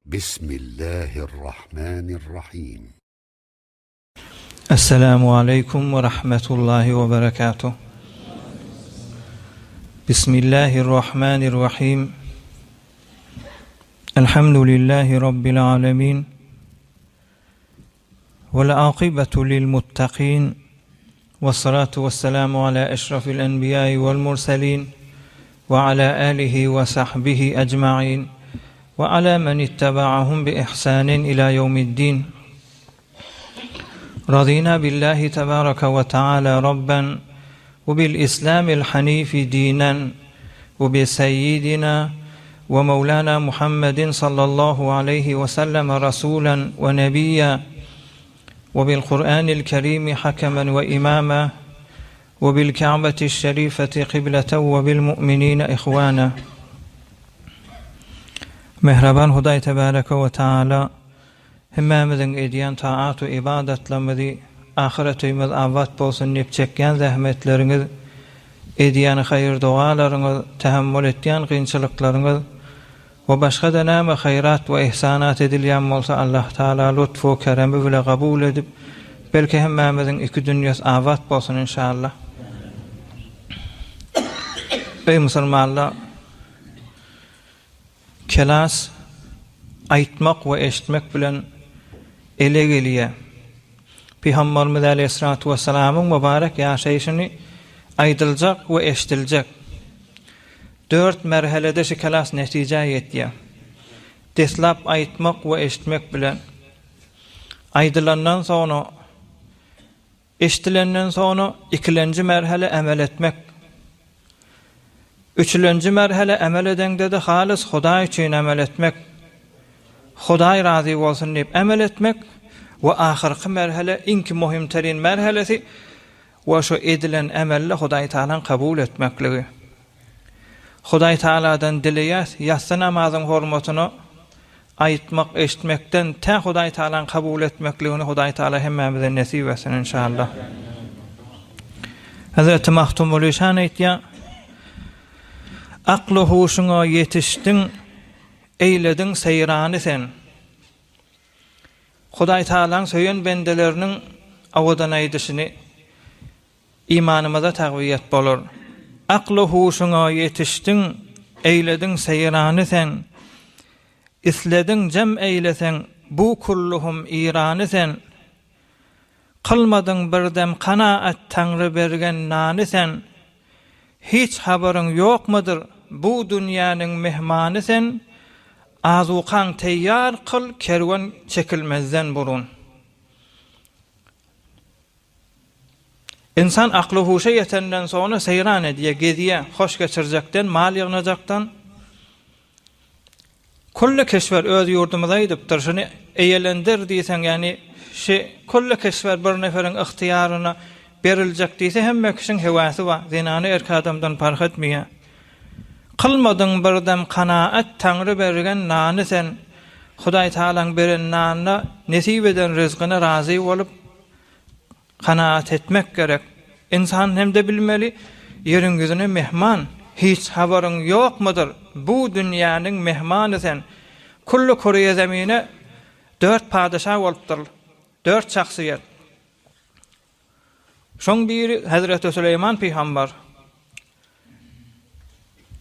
بسم الله الرحمن الرحيم. السلام عليكم ورحمة الله وبركاته. بسم الله الرحمن الرحيم. الحمد لله رب العالمين، والعاقبة للمتقين، والصلاة والسلام على أشرف الأنبياء والمرسلين، وعلى آله وصحبه أجمعين، وعلى من اتبعهم بإحسان إلى يوم الدين. رضينا بالله تبارك وتعالى ربا، وبالإسلام الحنيف دينا، وبسيدنا ومولانا محمد صلى الله عليه وسلم رسولا ونبيا، وبالقرآن الكريم حكما وإماما، وبالكعبة الشريفة قبلة، وبالمؤمنين إخوانا. Mehraban Huday Tebareke ve Teala hemmemizin ediyen taat ve ibadetlerimizi ahiretimiz avat bolsun nep çekken zahmetleriniz, ediyen hayır dualarınız, tahammül ettiyen kıyınçılıklarınız ve başka da näme hayrat ve ihsanat edilýän bolsa Allah Taala lütfu keremi bilen kabul edip belki hemmemizin iki dünyas avat bolsun inşallah. Ey musulmanlar, kelas aytmak ve eşitmek bilen ele gelýär. Peygamberimiz Aleyhissalatu vesselam'ın mübarek ýaşaýyşyny aýdyljak we eşitiljek. 4 merhelede şu kelas netije ýetýär. Deslap aýtmak we eşitmek bilen, aýdylandan soňra, eşitilenden soňra ikilenji merhele amel etmek. Üçüncü merhele amel edende de halis Hudaý üçin amel etmek, Hudaý razy bolsun diýip amel etmek we ahirki merhele inki muhimterin merhelesi we şu edilen amelle Hudaý Taalaň kabul etmekligi. Hudaý Taaladan dileýär, ýatsa namazyň hormatyny aýtmak, eşitmekden ta Hudaý Taalaň kabul etmekligini Hudaý Taala hemmemize nesip etsin inşallah. Hazreti Mahtumul Işan aýtýar: Aklı huşuna yetiştin, eyledin seyrany sen. Hudaý Taalaň söýen bendeleriniň awadan aýdyşyny imanymyza tagwiyet bolar. Aklı huşuna yetiştin, eyledin seyrany sen. İsledin cem eylesen, bu kulluhum irany sen. Kılmadın birdem kanaat Taňry bergen nany sen. Hiç haberin yok mudur? Bu dünyanın mehmanı sen, azukan teyyar kıl, kervan çekilmezden burun. İnsan aklı huşa yetenden sonra seyran ediye, gediye, hoş geçirecekten, mal yığınacaktan, kullu keşfer öz yurdumuza gidipdir, şunu eyelendir diysen, yani kullu keşfer bir neferin ihtiyarına beriljek diýse hemme kişiň hewasy var. Zinany erki adamdan fark etmeýär. Kılmadyň birdem kanaat Taňry bergen nany sen. Hudaý Taalaň beren nanyna nesip eden rızkyna razy bolup kanaat etmek gerek. İnsan hem de bilmeli, ýeriň ýüzüne mehman, hiç haberin yok mudur? Bu dünýäniň mehmany sen. Kullu kurye zemine 4 padişah bolupdyr. 4 şahsiýet. Şoň biri Hazreti Süleyman Peygamber.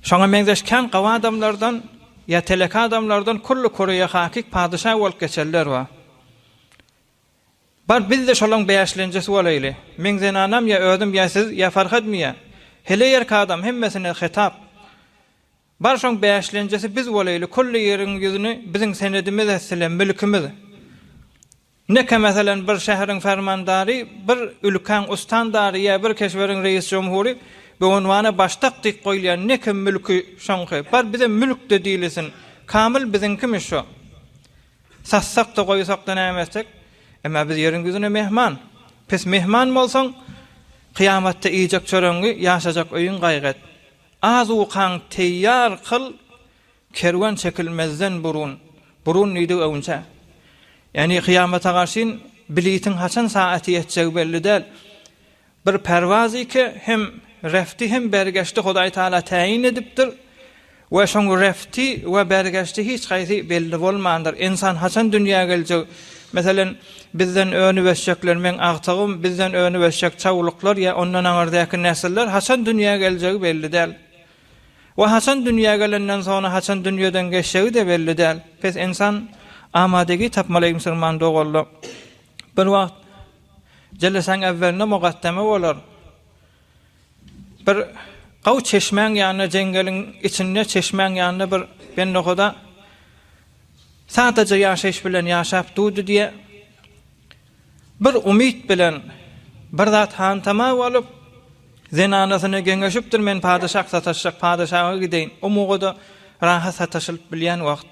Şoňa meňzeşken gawa adamlardan ýa telek adamlardan kullu koruya hakik padişah bolup geçerler wa. Bar biz de şolaň beýaşlenjesi bolaýly. Meňzen anam ýa ödüm ýa siz ýa fark etmeýär. Hele ýerki adam hemmesine hitap. Bar şoň beýaşlenjesi biz bolaýly. Kullu ýeriň ýüzüni biziň senedimiz eslen mülkimiz. Neke meselen bir şehrin fermandary, bir ülken ustandary ýa bir keşweriň reis jumhury bu unwany baştak diýip goýulýan neke mülki şoňky. Bar bize mülk de diýilsin. Kamil bizinkimi şu. Sassak da goýsak da nämetek? Emma biz ýeriň ýüzüne mehman. Pes mehman bolsaň kıyamatda iýjek çöreňi ýaşajak öýün gaýgat. Azukan teýýar kıl, kerwan çekilmezden burun. Burun nidi öwünçe. Yani kıyamata karşın bilitin haçan saati yetecek belli değil. Bir pervazi ki hem refti hem bergeçti Hudaý Taala tayin edipdir we şoň refti we bergeçti hiç gaýsy belli bolmandyr. İnsan haçan dünýäge geljek? Meselen bizden öňü beşjekler, men agtagym bizden öňü beşjek çawluklar ya ondan aňardaky nesiller haçan dünýäge geljegi belli däl. Ve haçan dünýäge gelenden sonra haçan dünýeden geçşegi de belli däl. Pes insan amadegi tapmaly musulman dogully. Bir wagt jeleseň evveline mugaddeme bolar. Bir gaw çeşmeň ýanyna jengeliň içinde çeşmeň ýanyna bir ben nohada sadece ýaşaýyş bilen ýaşap durdy diye bir umyt bilen bir zat hantama bolup zenanasyny geňeşipdir, men padyşah sataşak padyşaha gideýin. O mugada rahat sataşylyp bilýän wagt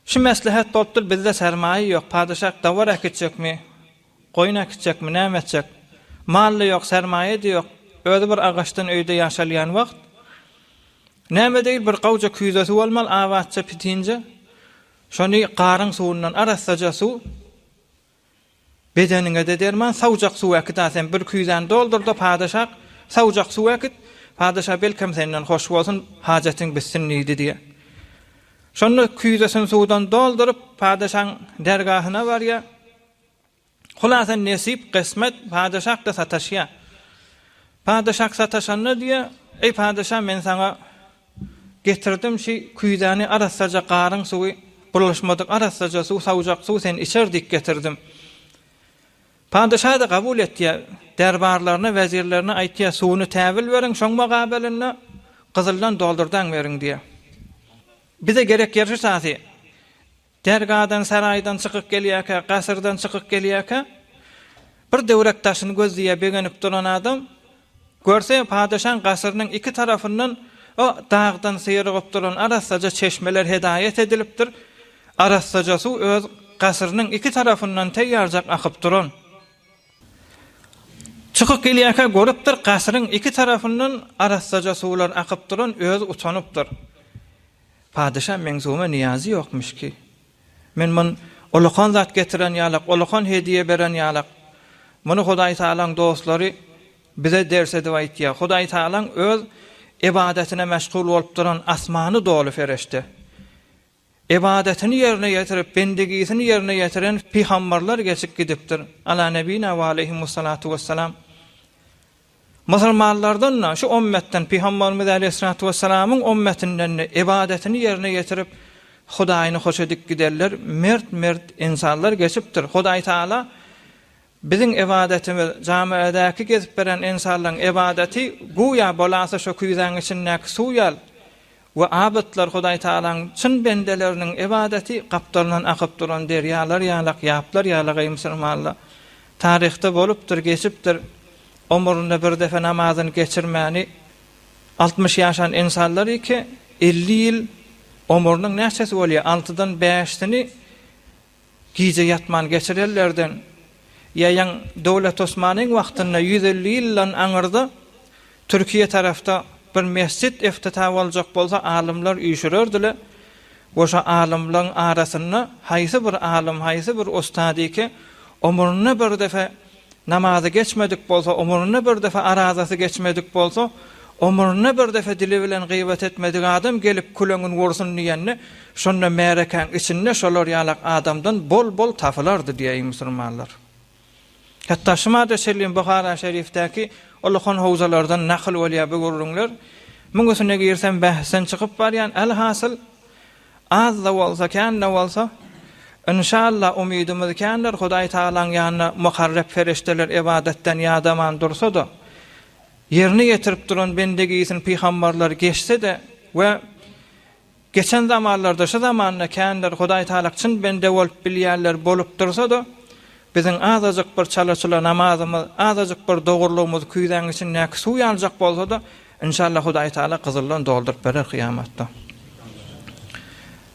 şu maslahat bolupdyr, bizde sermaýe ýok, padyşah dawar äkitjekmi, goýun äkitjekmi, näme etjek? Mally ýok, sermaýe de ýok. Öde bir agaçdan öýde ýaşalýan wagt näme diýil bir gawja küýdesi bolmaly, awatça pitinje şonu garyň suwundan arassaja suw bedenine de derman, sawjak suw äkitasen bir küýden doldurdy padyşah, sawjak suw äkit, padyşah belkem senden hoş bolsun, hajatyň bitsin diýdi diýe. Şonu küýdesin suwdan doldurup padyşahyň dergahyna barýa. Hulasan nesip, kısmet padyşah da sataşýa. Padyşah sataşanna diýe, ey padyşah, men sana getirdim şi küýdäni arassaja garyň suwy, bulaşmadyk arassaja suw, sawjak suw sen içerdik getirdim. Padyşah da kabul etdi. Derbarlaryna, wezirlerine aýtdy, suwuny täwil beriň, şoň mugabelinde gyzyldan doldurdan beriň diýe. Bize gerek ýerşi sahy. Dergadan, saraýdan çykyp gelýärkä, gasyrdan çykyp gelýärkä, bir döwrek taşyny gözleýe begenip duran adam görse padyşahyň gasyrynyň iki tarafyndan o dağdan syrgyp duran arassaja çeşmeler hedayet edilipdir. Arassaja suw öz gasyrynyň iki tarafyndan teýýarjak akyp duran. Çykyp gelýärkä görüpdir, gasyryň iki tarafyndan arassaja suwlar akyp duran, öz uçanypdyr. Padyşah mengzuma niýazy ýokmuş ki. Men mun olakan zat getiren ýalak, olakan hediye beren ýalak. Muny Hudaý Taalaň dostlary bize ders edip aýtdy. Hudaý Taalaň öz ibadetine meşgul bolup duran asmany dolu fereşte. İbadetini yerine getirip, bendigisini yerine getiren peygamberler geçip gidipdir. Ala nebina ve aleyhimussalatu vesselam. Musulmanlardan şu ummetten Peygamberimiz Aleyhissalatu vesselam'ın ummetinden ibadetini yerine getirip Hudaýyny hoş edip giderler. Mert insanlar geçipdir. Hudaý Taala bizim ibadetimiz, camiadaki gezip beren insanların ibadeti güýa bolasa şu küýden içindäki suýal we abetler Hudaý Taalaň çyn bendeleriniň ibadeti gapdarynyň akyp duran derýalar ýalak ýaplar ýalagy musulmanlar taryhda bolupdyr, geçipdir. Ömründe bir defe namazyny geçirmäni 60 ýaşan insanlar iki 50 ýyl ömrüniň näçesi bolýar? 6-dan 5-sini gize ýatman geçirerlerden. Ýaýan Dowlat Osmanyň wagtynda 150 ýyldan aňyrda Türkiýe tarafta bir mescit iftitah boljak bolsa alimler üýşürerdiler. Oşa alimlaryň arasynda haýsy bir alim, haýsy bir ustady ki ömrüne bir defe namazy geçmedik bolsa, ömrüne bir defe arazasy geçmedik bolsa, ömrüne bir defe dili bilen gıybet etmedik adam gelip kuleňin gorsun diýende, şonda mereken içinde şolar ýalak adamdan bol tapylardy diýýär musulmanlar. Hatta şumada Selim Buhara şerifteki Allah'ın havzalardan nakıl bolýar bu görüňler. Muňgusyna girsem bahsen çykyp barýan alhasıl az da bolsa kan da bolsa inşallah umydymyz kanlar Hudaý Taalaň ýanyna mukarrab ferişteler ibadetden ýadaman dursa da yerini getirip duran bendegisin peygamberler geçse de we geçen zamanlarda şu zamanna kanlar Hudaý Taala çyn bende bolup bilýärler bolup dursa da bizim azazyk bir çalışyla namazymyz, azazyk bir dogurlugymyz küýden için näki suw ýaljak bolsa da inşallah Hudaý Taala gyzyldan doldurup berer kıyamatda.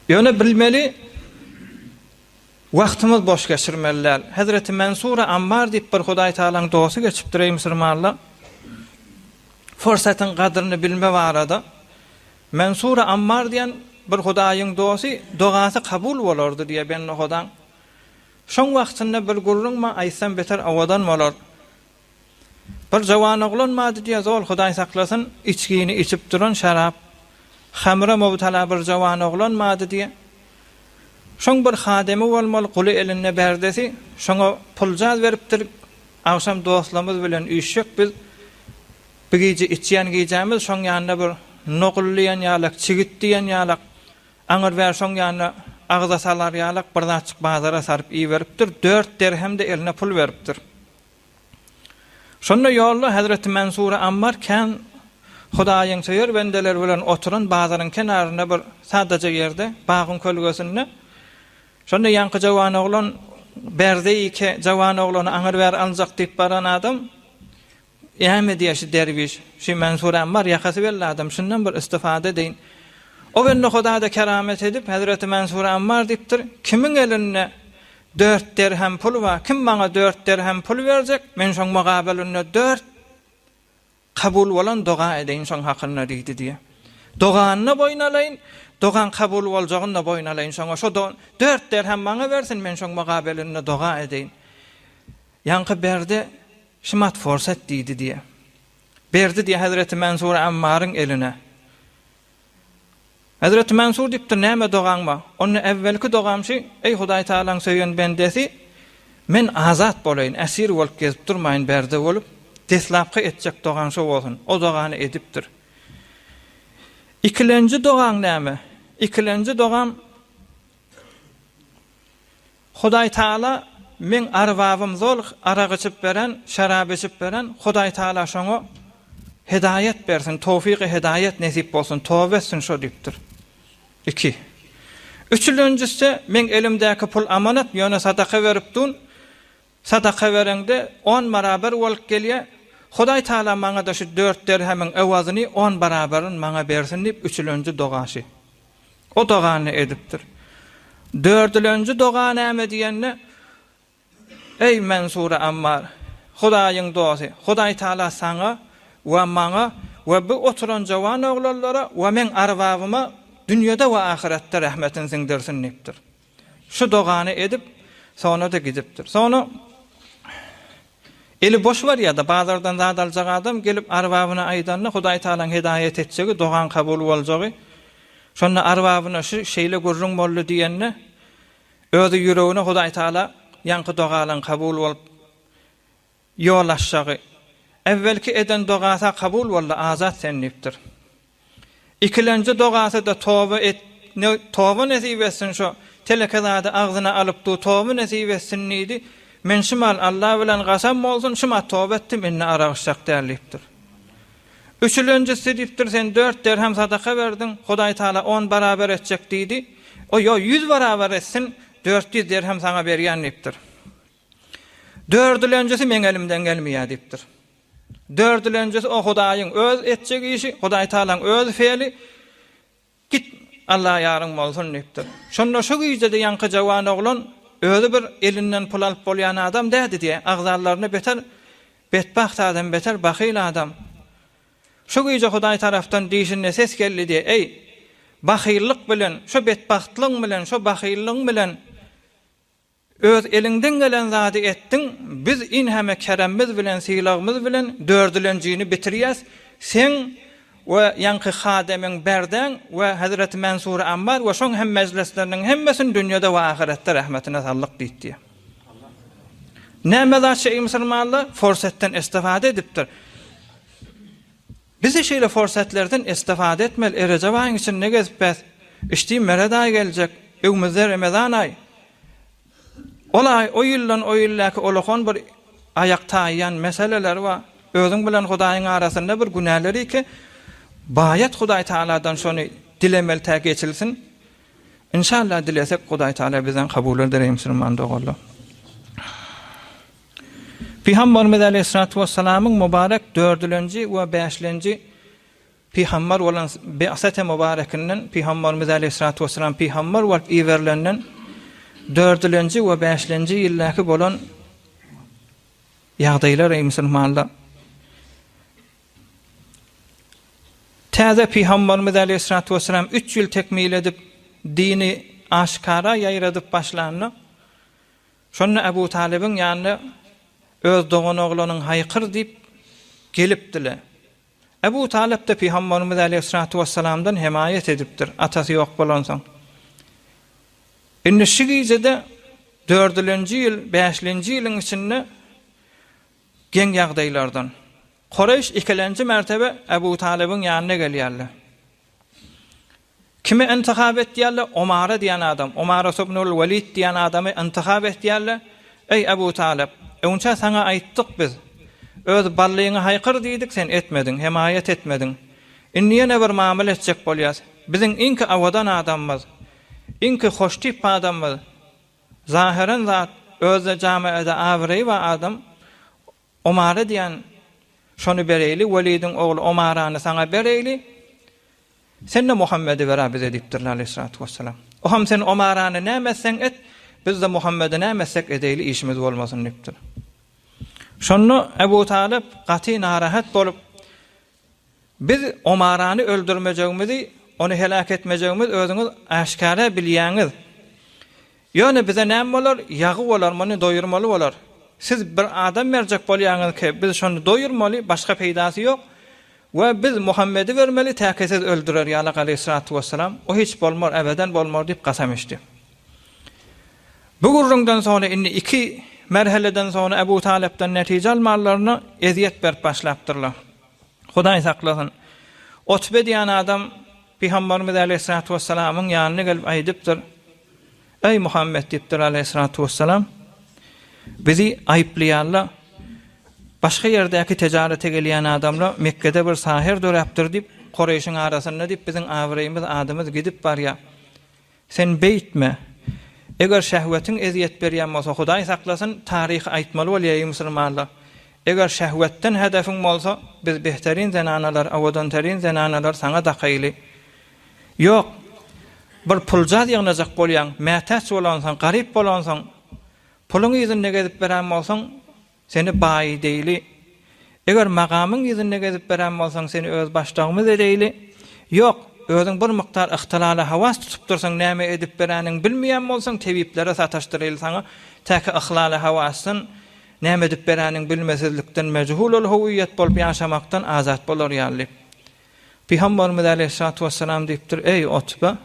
Ýöne bilmeli wagtymyz boş geçirmeliler. Hazreti Mansura Ammar diýip bir Hudaý Taalaň dosy geçipdir ey musulmanlar. Fırsatyň gadryny bilme barada Mansura Ammar diýen bir Hudaýyň dosy dogasy kabul bolardy diýe ben ohadan. Şoň wagtynda bir gurrunma aýsam beter awadan bolar. Bir jawan oglan mady diýe zol Hudaý saklasyn içgini içip duran şarap Hamra mubtala bir jawan oglan madı diye. Şoň bir hademy bolmaly, guly eline berdesi, şoňa puljaz beripdir. Awşam dostlarymyz bilen üýşek biz bir gece içýän gejemiz şoň ýanyna bir nogullayan ýalak, çigit diýen ýalak, aňyr ber şoň ýanyna agza salar ýalak bir açyk bazara sarıp iý beripdir. 4 dirhem de eline pul beripdir. Şonda ýolda Hazreti Mansur Ammar kan Hudaýyň söýür bendeler bilen oturan bazaryň kenaryna bir sadaja ýerde, bagyň kölgesinde. Şonda ýanky jawan oglan berde iki jawan oglany aňyr ber aljak diýip baran adam, ýa-me diýişi derwiş, şu Mansur Ammar ýakasy belli adam, şundan bir istifade deýin. O benne Hudaýda keramet edip Hazreti Mansur Ammar diýipdir, kimiň eline 4 dirhem pul var, kim maňa 4 dirhem pul berjek, men şoň mugabelinde 4 kabul bolan doga edeýin şoň hakyna diýdi diýe. Doganyna boyun alaýyn, dogan kabul boljagyna boyun alaýyn, şoňa şo 4 dirhem maňa bersin, men şoň mugabelinde doga edeýin. Ýanky berdi, şymat forsat diýdi diýe. Berdi diýe Hazreti Mansur Ammaryň eline. Hazreti Mansur diýipdir, näme dogaň ba? Onu evvelki dogam şu, ey Hudaý Taalaň söýen bendesi, men azat bolaýyn, esir bolup gezip durmaýyn berde bolup, deslapky etjek dogaň şo bolsun. O dogany edipdir. İkilenji dogaň näme? İkilenji dogam Hudaý Taala men arbabym zol araq içip beren, şarap içip beren, Hudaý Taala şoňa hidayet bersin, tawfiqi hidayet nesip bolsun, tawbe etsin şo diýipdir. 2. Üçüncüsü men elimdäki pul amanat, ýöne sadaka beripdin. Sadaka berende 10 barabar bolup gelýär. Hudaý Taala maňa da şu 4 dirhemiň ewazyny 10 barabaryny maňa bersin diýip üçüncü dogaşy. O dogany edipdir. Dördüncü doga näme diýende? Ey Mansur Ammar, Hudaýyň do'asy, Hudaý Taala saňa we maňa we bu oturan jawan oglanlara we men arwabyma dünýede we ahiretde rahmetini siňdirsin diýipdir. Şu dogany edip sonra da gidipdir. Sonra eli boş var ya da bazardan zat aljak adam gelip arwabyna aýdanna Hudaý Taalaň hidayet etjegi dogan kabul boljagy. Şonda arwabyna şu şeýle görüň boldy diýenne özi ýüregine Hudaý Taala ýanky dogalan kabul bolup ýolaşjagy. Evvelki eden dogasa kabul boldy, azat sen diýipdir. İkilenji dogasy da tawba nesip etsin şo telekezada agzyna alypdy, tawba nesip etsin nidi. Men şumal Allah bilen gasam bolsun, şuma tawba etdim, menne aragşak däliýipdir. Üçüncüsü diýipdir, sen 4 dirhem sadaka berdin, Hudaý Taala 10 barabar etjek diýdi. O yo 100 barabar etsin, 400 dirhem sana berýän diýipdir. Dördüncüsü men elimden gelmeýär diýipdir. Dördüncüsü o Hudaýyň öz etjek işi, Hudaý Taalaň öz fe'li, git Allah ýaryň bolsun diýipdir. Şonda şu güýjede ýanky jawan oglan özü bir elinden pul alyp bolýan adam dädi diýe, agzallaryny beter, betbaht adam beter, bahyl adam. Şu güýje Hudaý tarapdan diýişine ses geldi diýe, ey bahyllyk bilen, şu betbahtlyk bilen, şu bahyllyk bilen öz elinden gelen zady etdiň, biz inheme keremmiz bilen, silagymyz bilen dördülenjini bitirýäs. Sen we ýanky hademiň berden we Hazreti Mansur Ammar we şoň hem mejlisleriniň hemmesini dünýede we ahiretde rahmetine sallyk diýdi. Näme zat şey musulmanlar forsatdan istifade edipdir. Biz şeýle forsatlardan istifade etmeli. Erejawaň için ne gezip bäs? Işdi merada geljek. Öwmüzde Ramazan ay. Olay o ýyldan o ýyllaky olahan bir ayakta aýan meseleler var. Özüň bilen Hudaýyň arasynda bir günahlar iki. Bayat Hudaý Taaladan şonu dilemel täk geçilsin. İnşallah dilesek Hudaý Taala bizden kabul eder musulman dogalla. Peygamberimiz Aleyhissalatu vesselam'ın mübarek 4-nji we 5-nji peygamber bolan bi'sat-ı mübarekinden Peygamberimiz Aleyhissalatu vesselam peygamber bolup iwerlenden 4-nji we 5-nji ýyllaky bolan ýagdaýlar musulmanlar. Täze Peygamberimiz Aleyhissalatu vesselam 3 ýyl tekmil edip dini aşkara ýaýradyp başlandy. Şonu Abu Talib'in ýanyna öz dogan oglanyň haýkyr diýip gelipdiler. Ebu Talib de Peygamberimiz Aleyhissalatu vesselam'dan himayet edipdir. Atası yok bolansan. Indi şigizede 4-nji ýyl, 5-nji ýylyň içinde geň ýagdaýlardan. Qurayş 2-nji mertebe Ebu Talib'in ýanyna gelýärler. Kimi intihab etdiýärler? Omara diýen adam, Omara ibnul Walid diýen adamy intihab etdiýärler. Ey Ebu Talib, öňçe sana aýtdyk biz. Öz ballygyňy haýkyr diýdik, sen etmedin, himayet etmedin. Indi ýene bir muamele etjek bolýar. Biziň inki awadan adamymyz, inki hoştip adamymyz. Zahiren zat özde jamiada awry we adam Omara diýen şonu bereyli, Walidin ogly Omarany sana bereyli. Sen de Muhammed'i vera bize dipdirler aleyhissalatu vesselam. O ham sen Omarany nämesen et, biz de Muhammed'i nämesek edeyli işimiz bolmasyn dipdir. Şonu Ebu Talib gaty narahat bolup, biz Omarany öldürmejegimizi, onu helak etmejegimiz özüňiz aşkara bilýäňiz. Ýöne bize näme bolar? Ýagy bolar, many doýurmaly bolar. Siz bir adam berjek bolýaňyz ki, biz şonu doýurmaly, başga peýdasy ýok. Ve biz Muhammed'i vermeli, täkesiz öldürer ýaly aleyhissalatu vesselam. O hiç bolmar, ebeden bolmar diýip gasam içdi. Bu gurrundan sonra indi 2 merheleden sonra Ebu Talib'den netije almalarına eziyet berip başlapdyrlar. Hudaý saklasyn. Otbe diýen adam Peygamberimiz Aleyhissalatu vesselam'ın ýanyna gelip aýdypdyr. Ey Muhammed diýipdir Aleyhissalatu vesselam, bizi aýplaýarlar. Başka yerdeki ticarete gelýän adamlar Mekke'de bir sahir döräpdir diýip Qurayşyň arasynda diýip biziň awryýymyz adamymyz gidip barýar. Sen beýtme. Eger şähwetiň eziyet berýän bolsa, Hudaý saklasyn, taryh aýtmaly bolýar musulmanlar. Eger şähwetden hedefiň bolsa, biz behterin zenanalar, awadan terin zenanalar sana dakyly. Ýok. Bir pulja ýygnajak bolýan, mätäç bolansan, garyp bolansan, puluny ýüzüne gezip beren bolsaň, seni baý deyli. Eger magamyň ýüzüne gezip beren bolsaň, seni öz başdagymyz edeyli. Ýok, özüň bir mykdar ihtilala hawas tutup dursaň, näme edip bereniň bilmeýän bolsaň, tebiplere sataşdyrýar sana, täki ihlala hawasyn, näme edip bereniň bilmesizlikden mejhulul huwiýet bolup ýaşamakdan azat bolar ýaly. Peygamberimiz Aleyhissalatu vesselam diýipdir: "Ey Otba,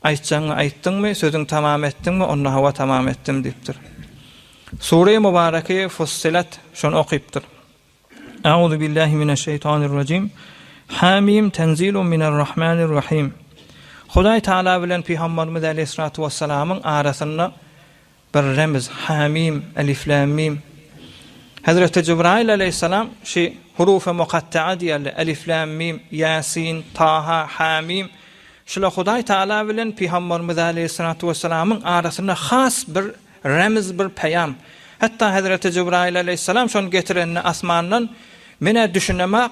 aýtjaňy aýtdyňmy, sözüň tamam etdiňmi? Onu hawa tamam etdim" diýipdir. Sure-i Mübareke Fussilet şonu okypdyr. Euzu billahi mineşşeytanirracim. Hamim tenzilun minerrahmanirrahim. Hudaý Taala bilen Peygamberimiz Aleyhissalatu vesselam'ın arasynda bir remiz Hamim, Elif Lam Mim. Hazreti Cebrail aleyhissalam şi hurufe muqatta'a diýerler. Elif Lam Mim, Yasin, Taha, Hamim. Şula Hudaý Taala bilen Peygamberimiz Aleyhissalatu vesselam'ın arasynda has bir remiz, bir peyam. Hatta Hazreti Cebrail aleyhissalam şonu getirenni asmandan mene düşünemek,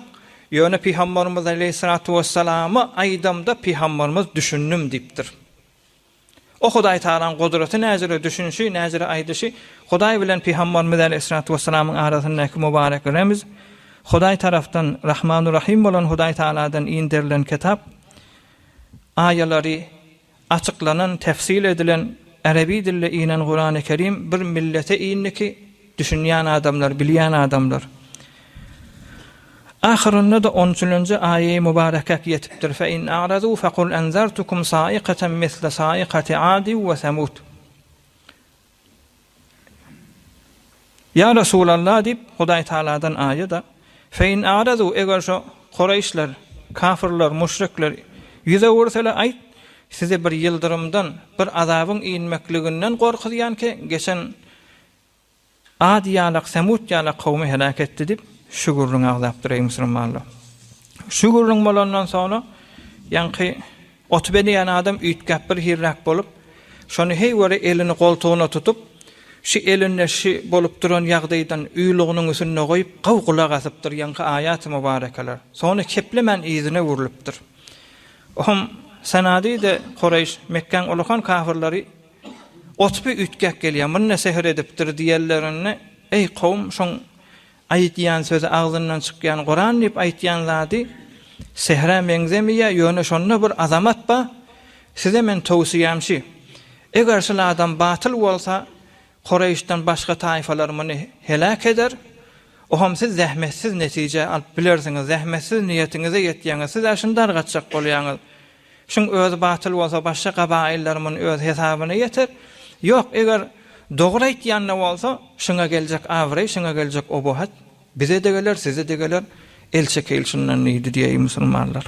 ýöne Peygamberimiz Aleyhissalatu vesselam'ı aýdamda Peygamberimiz düşünnüm diýipdir. O Hudaý Taala'nın gudraty näzire düşünşi, näzire aýdyşy, Hudaý bilen Peygamberimiz Aleyhissalatu vesselam'ın arasyndaky mübarek remiz, Hudaý tarafdan Rahmanur Rahim bolan Hudaý Taala'dan indirilen kitap, aýalary açyklanan, tefsil edilen Arabi dille inen Kur'an-ı Kerim bir millete inniki düşünýän adamlar, bilýän adamlar. Ahirinde de 13-nji aýy mübarekek ýetipdir. Fe in a'radu faqul anzartukum sa'iqatan misla sa'iqati 'Adi we Samud. Ya Resulallah diýip Hudaý Taala'dan aýda, fe in a'radu eger şo Qurayşler, kafirler, müşrikler ýüze wursalar aýt, size bir yıldırımdan, bir azabyň inmekliginden gorkudýan ki, geçen Ad ýalyk, Samud ýalyk kowmy helak etdi diýip şu gurrun agzapdyr ey musulmanlar. Şu gurrun bolandan sonra ýanky Otbe diýen adam üýtgäp bir hirrak bolup, şonu heýwere elini goltugyna tutup, şu elinde şu bolup duran ýagdaýdan üýlüğiniň üstüne goýup gawgula gasypdyr ýanky aýat-ı mübarekeler. Sonra keplemen ýüzüne wurilipdir. Ohum sanady de Qurayş, Mekkeň ulukan kafirleri Otbe üýtgäp gelýär, muny seher edipdir diýerlerini, ey kowm, şoň aýtýan sözi agzyndan çykýan Qur'an diýip aýtýan zady sehre meňzemiýär, ýöne şonda bir azamat ba. Size men towsiýem şi, eger şol adam batyl bolsa, Qurayşdan başga taýfalar muny helak eder. Oham siz zähmetsiz netije alıp bilersiňiz, zähmetsiz niýetinize ýetýäňiz, siz aşynda gatjak bolýaňyz. Şuň öz batyl bolsa başga gabaýlarymyň öz hesabyna ýeter. Ýok, eger dogry aýtýanna bolsa, şuňa geljek awry, şuňa geljek obohat. Bize de geler, size de geler. Elçekel şundan neydi diye musulmanlar.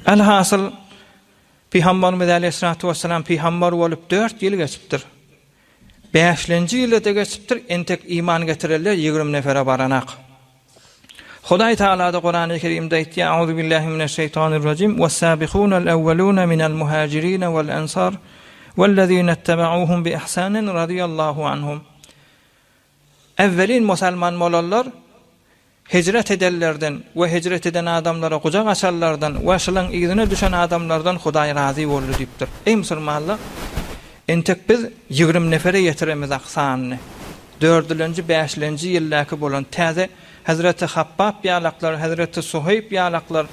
Elhasıl Peygamberimiz Aleyhissalatu vesselam peygamber bolup 4 ýyl geçipdir. 5-nji ýylda geçipdir. Entek iman getirenler 20 nefere baranak. Hudaý Taala da Kur'an-ı Kerimde aýtdy: "Auzu billahi mineşşeytanirracim. Ves-sâbikûnel evvelûne minel muhâcirîne vel ensâr vellezîne ittaba'ûhum bi ihsânin radiyallahu anhum." Evvelin musulman bolanlar hicret edenlerden ve hicret eden adamlara kucak açarlardan ve şulan izine düşen adamlardan Hudaý razı boldy diýipdir. Ey musulmanlar, entek biz 20 nefere ýetiremiz aqsanyny. 4-nji 5-nji ýyllarky bolan täze Hazreti Habbab ýalaklar, Hazreti Suhayb ýalaklar,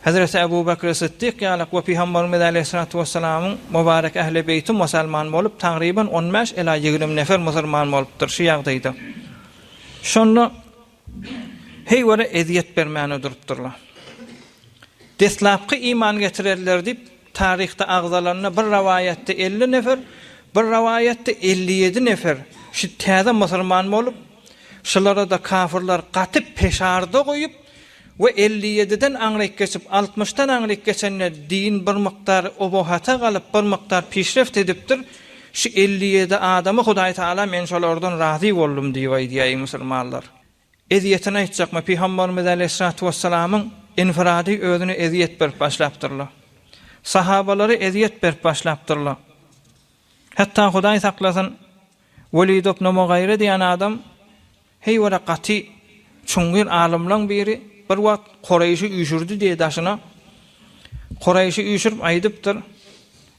Hazreti Ebu Bekir Siddiq ýalak we Peygamberimiz Aleyhissalatu vesselamyň mübarek ähli beýti musulman bolup tagriban 15 ila 20 nefer musulman bolupdyr şu ýagdaýda. Şonu heýwara eziyet bermäne durupdyrlar. Deslapky iman getirenler diýip tarihte agzalaryna bir rawaýatda 50 nefer, bir rawaýatda 57 nefer şu täze musulman bolup, şulara da kafirler gatyp peşarda goýup we 57'den aňryk geçip 60'tan aňryk geçenler din bir miktar obohata galyp bir miktar peşreft edipdir. Şu 57 adamy Hudaý Taala men şolardan razı boldum diýýär musulmanlar. Eziyetine aýtjakmy Peygamberimiz Aleyhissalatu vesselamyň infiradi özüne eziyet berip başlapdyrlar. Sahabalary eziyet berip başlapdyrlar. Hatta Hudaý saklasyn, Velid ibn Mughayra diýen adam heýwara gaty çuňgyr alymlaryň biri bir wagt Quraýşy üýşürdi diýe daşyna. Quraýşy üýşürip aýdypdyr: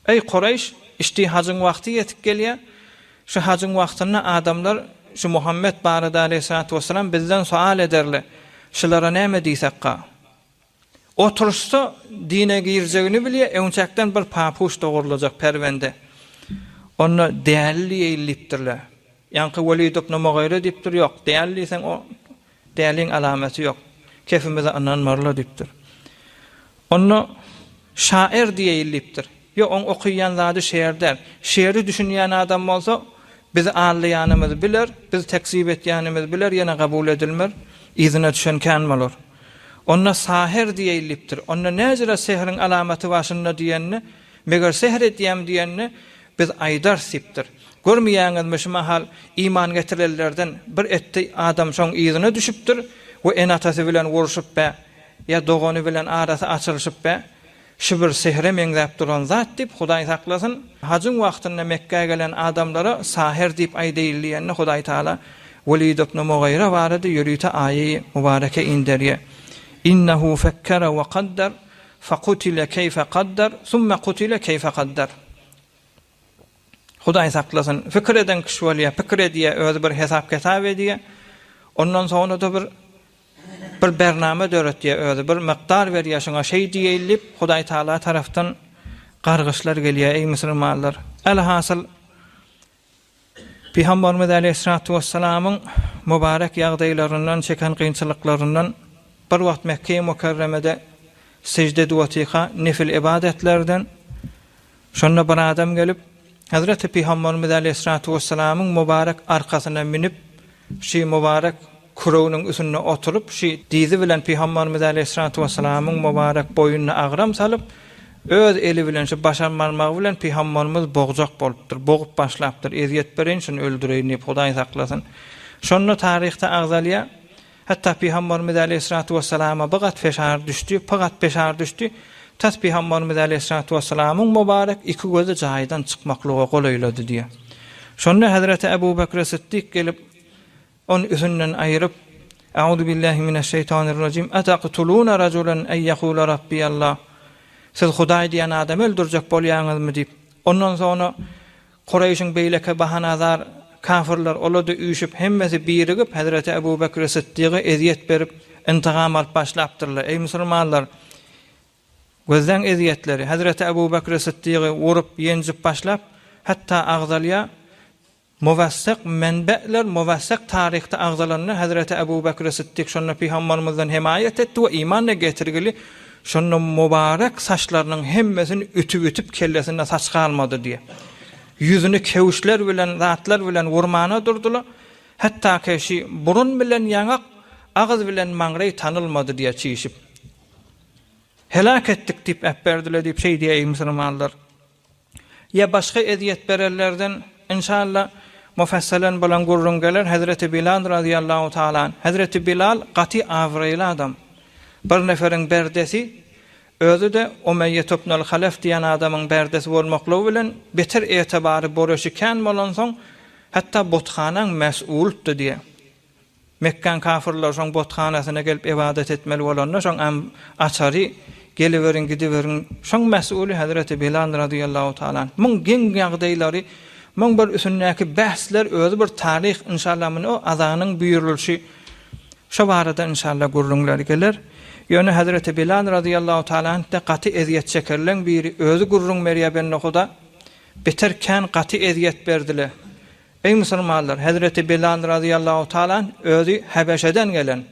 "Ey Qurayş, işte hacın vakti yetip gelýär. Şu hacın wagtyna adamlar şu Muhammed barada Aleyhissalatu vesselam bizden sual ederler. Şulara näme diýsekka? Oturuşda dine girjegini bilýär, öňçäkden bir papuş dogurulacak perwende. Onu däli eýlipdirler. Ýanky Velid ibn Mughayra diýipdir, ýok, däli sen o däliň alamaty ýok. Kefimize ananmarlar diýipdir. Onu şair diye eýlipdir. Yo on okuyan zady şeýerder. Şeýeri düşünýän adam bolsa bizi anlaýanymyzy biler, bizi tekzip etýänimizi biler, ýene kabul edilmer, izine düşen kan bolar. Onna sahir diye eýlipdir. Onna näjere sehrin alamaty başynda diýenni, meger seher etýäm diýenni biz aýdar sipdir. Görmeýäňizmi şu mahal iman getirenlerden bir etdi adam şoň izine düşüpdir we enatasy bilen uruşup be, ya dogany bilen arasy açylyşyp be, şu bir sehre meňzäp duran zat diýip Hudaý saklasyn, hajyň wagtynda Mekke'ye gelen adamlara sahir diýip aýdylýanny Hudaý Taala Velid ibn Mughayra barada ýürüýte aýy mübareke indirýär. İnnehu fekkere ve qaddar faqutila keyfe qaddar thumma qutila keyfe qaddar. Hudaý saklasyn, fikir eden kişi bolýar, pikir edýär, öz bir hesap kitap edýär. Ondan sonra da bir bername döretýär, öz bir miktar berýär, şoňa şey diýilip Hudaý Taala tarapdan gargyşlar gelýär ey musulmanlar. Elhasıl Peygamberimiz Aleyhissalatu vesselamyň mübarek ýagdaýlaryndan, çeken kynçylyklaryndan bir wagt Mekke-i Mukarremede secde duatyka nefil ibadetlerden şonda bir adam gelip Hazreti Peygamberimiz Aleyhissalatu vesselamyň mübarek arkasyna minip şu mübarek kurownyň üstüne oturup şu dizi bilen Peygamberimiz Aleyhissalatu vesselamyň mübarek boyunna agram salyp öz eli bilen şu başan barmagy bilen Peygamberimiz bogjak bolupdyr, bogup başlapdyr, eziyet beren şunu öldüreýin diýip Hudaý saklasyn. Şonu tarihte agzalýa hatta Peygamberimiz Aleyhissalatu vesselama bagat feşar düşdü, pagat peşar düşdü. Tas Peygamberimiz Aleyhissalatu vesselamyň mübarek iki gözü jaýdan çykmaklygy golaýlady diýe. Şonu Hazreti Ebu Bekir Siddiq gelip on üzünden aýryp Euzu billahi mineşşeytanirracim. Ataqtuluna rajulan ay yaqula rabbiyallah. Siz Hudaý diýen adam öldürjek bolýaňyzmy diýip. Ondan sonra Qurayşyň beýleke bahanazar kafirler olady üýşüp hemmesi birigip Hazreti Ebu Bekir Siddiqe eziyet berip intigam alyp başlapdyrlar. Ey musulmanlar, gözden eziyetleri Hazreti Ebu Bekir Siddiqe vurup ýenjip başlap hatta agzalya muvassaq menbe'ler, muvassaq tarihte agzalanlar Hazreti Ebu Bekir Siddik şonu Peygamberimizden himayet etti ve imanla getirgili şonu mübarek saçlarının hemmesini ütüp kellesine saç kalmadı diye. Yüzünü kevuşlar bilen, zatlar bilen vurmana durdular. Hatta ki burun bilen yanak, ağız bilen mangray tanılmadı diye çiğişip. Helak ettik deyip berdiler deyip şey diye Müslümanlar. Ya başka eziyet bererlerden inşallah mufassalen bilen gurrun gelir Hazreti Bilal radıyallahu ta'ala. Hazreti Bilal qati avraylı adam. Bir neferin berdesi özü de Umeyye ibn al-Halef diyen adamın berdesi bolmaklığı bilen beter etibarı boruşiken bolan soň hatta botxanan mes'uldu diye. Mekkan kafirler şoň botxanasyna gelip ibadet etmeli bolanlar şoň am açary geliverin gidiverin şoň mes'uli Hazreti Bilal radıyallahu ta'ala. Mun gen ýagdaýlary, mun bir üsünnäki bahsler özü bir tarih inşallah mun o azanyň buyurulşy şu barada inşallah gurrunlar gelir. Ýöne Hazreti Bilal radıyallahu ta'ala de qati eziyet çekerlen biri özü gurrun meriýe ben okuda beterken qati eziyet berdiler. Ey Müslümanlar, Hazreti Bilal radıyallahu ta'ala özü Habeşeden gelen.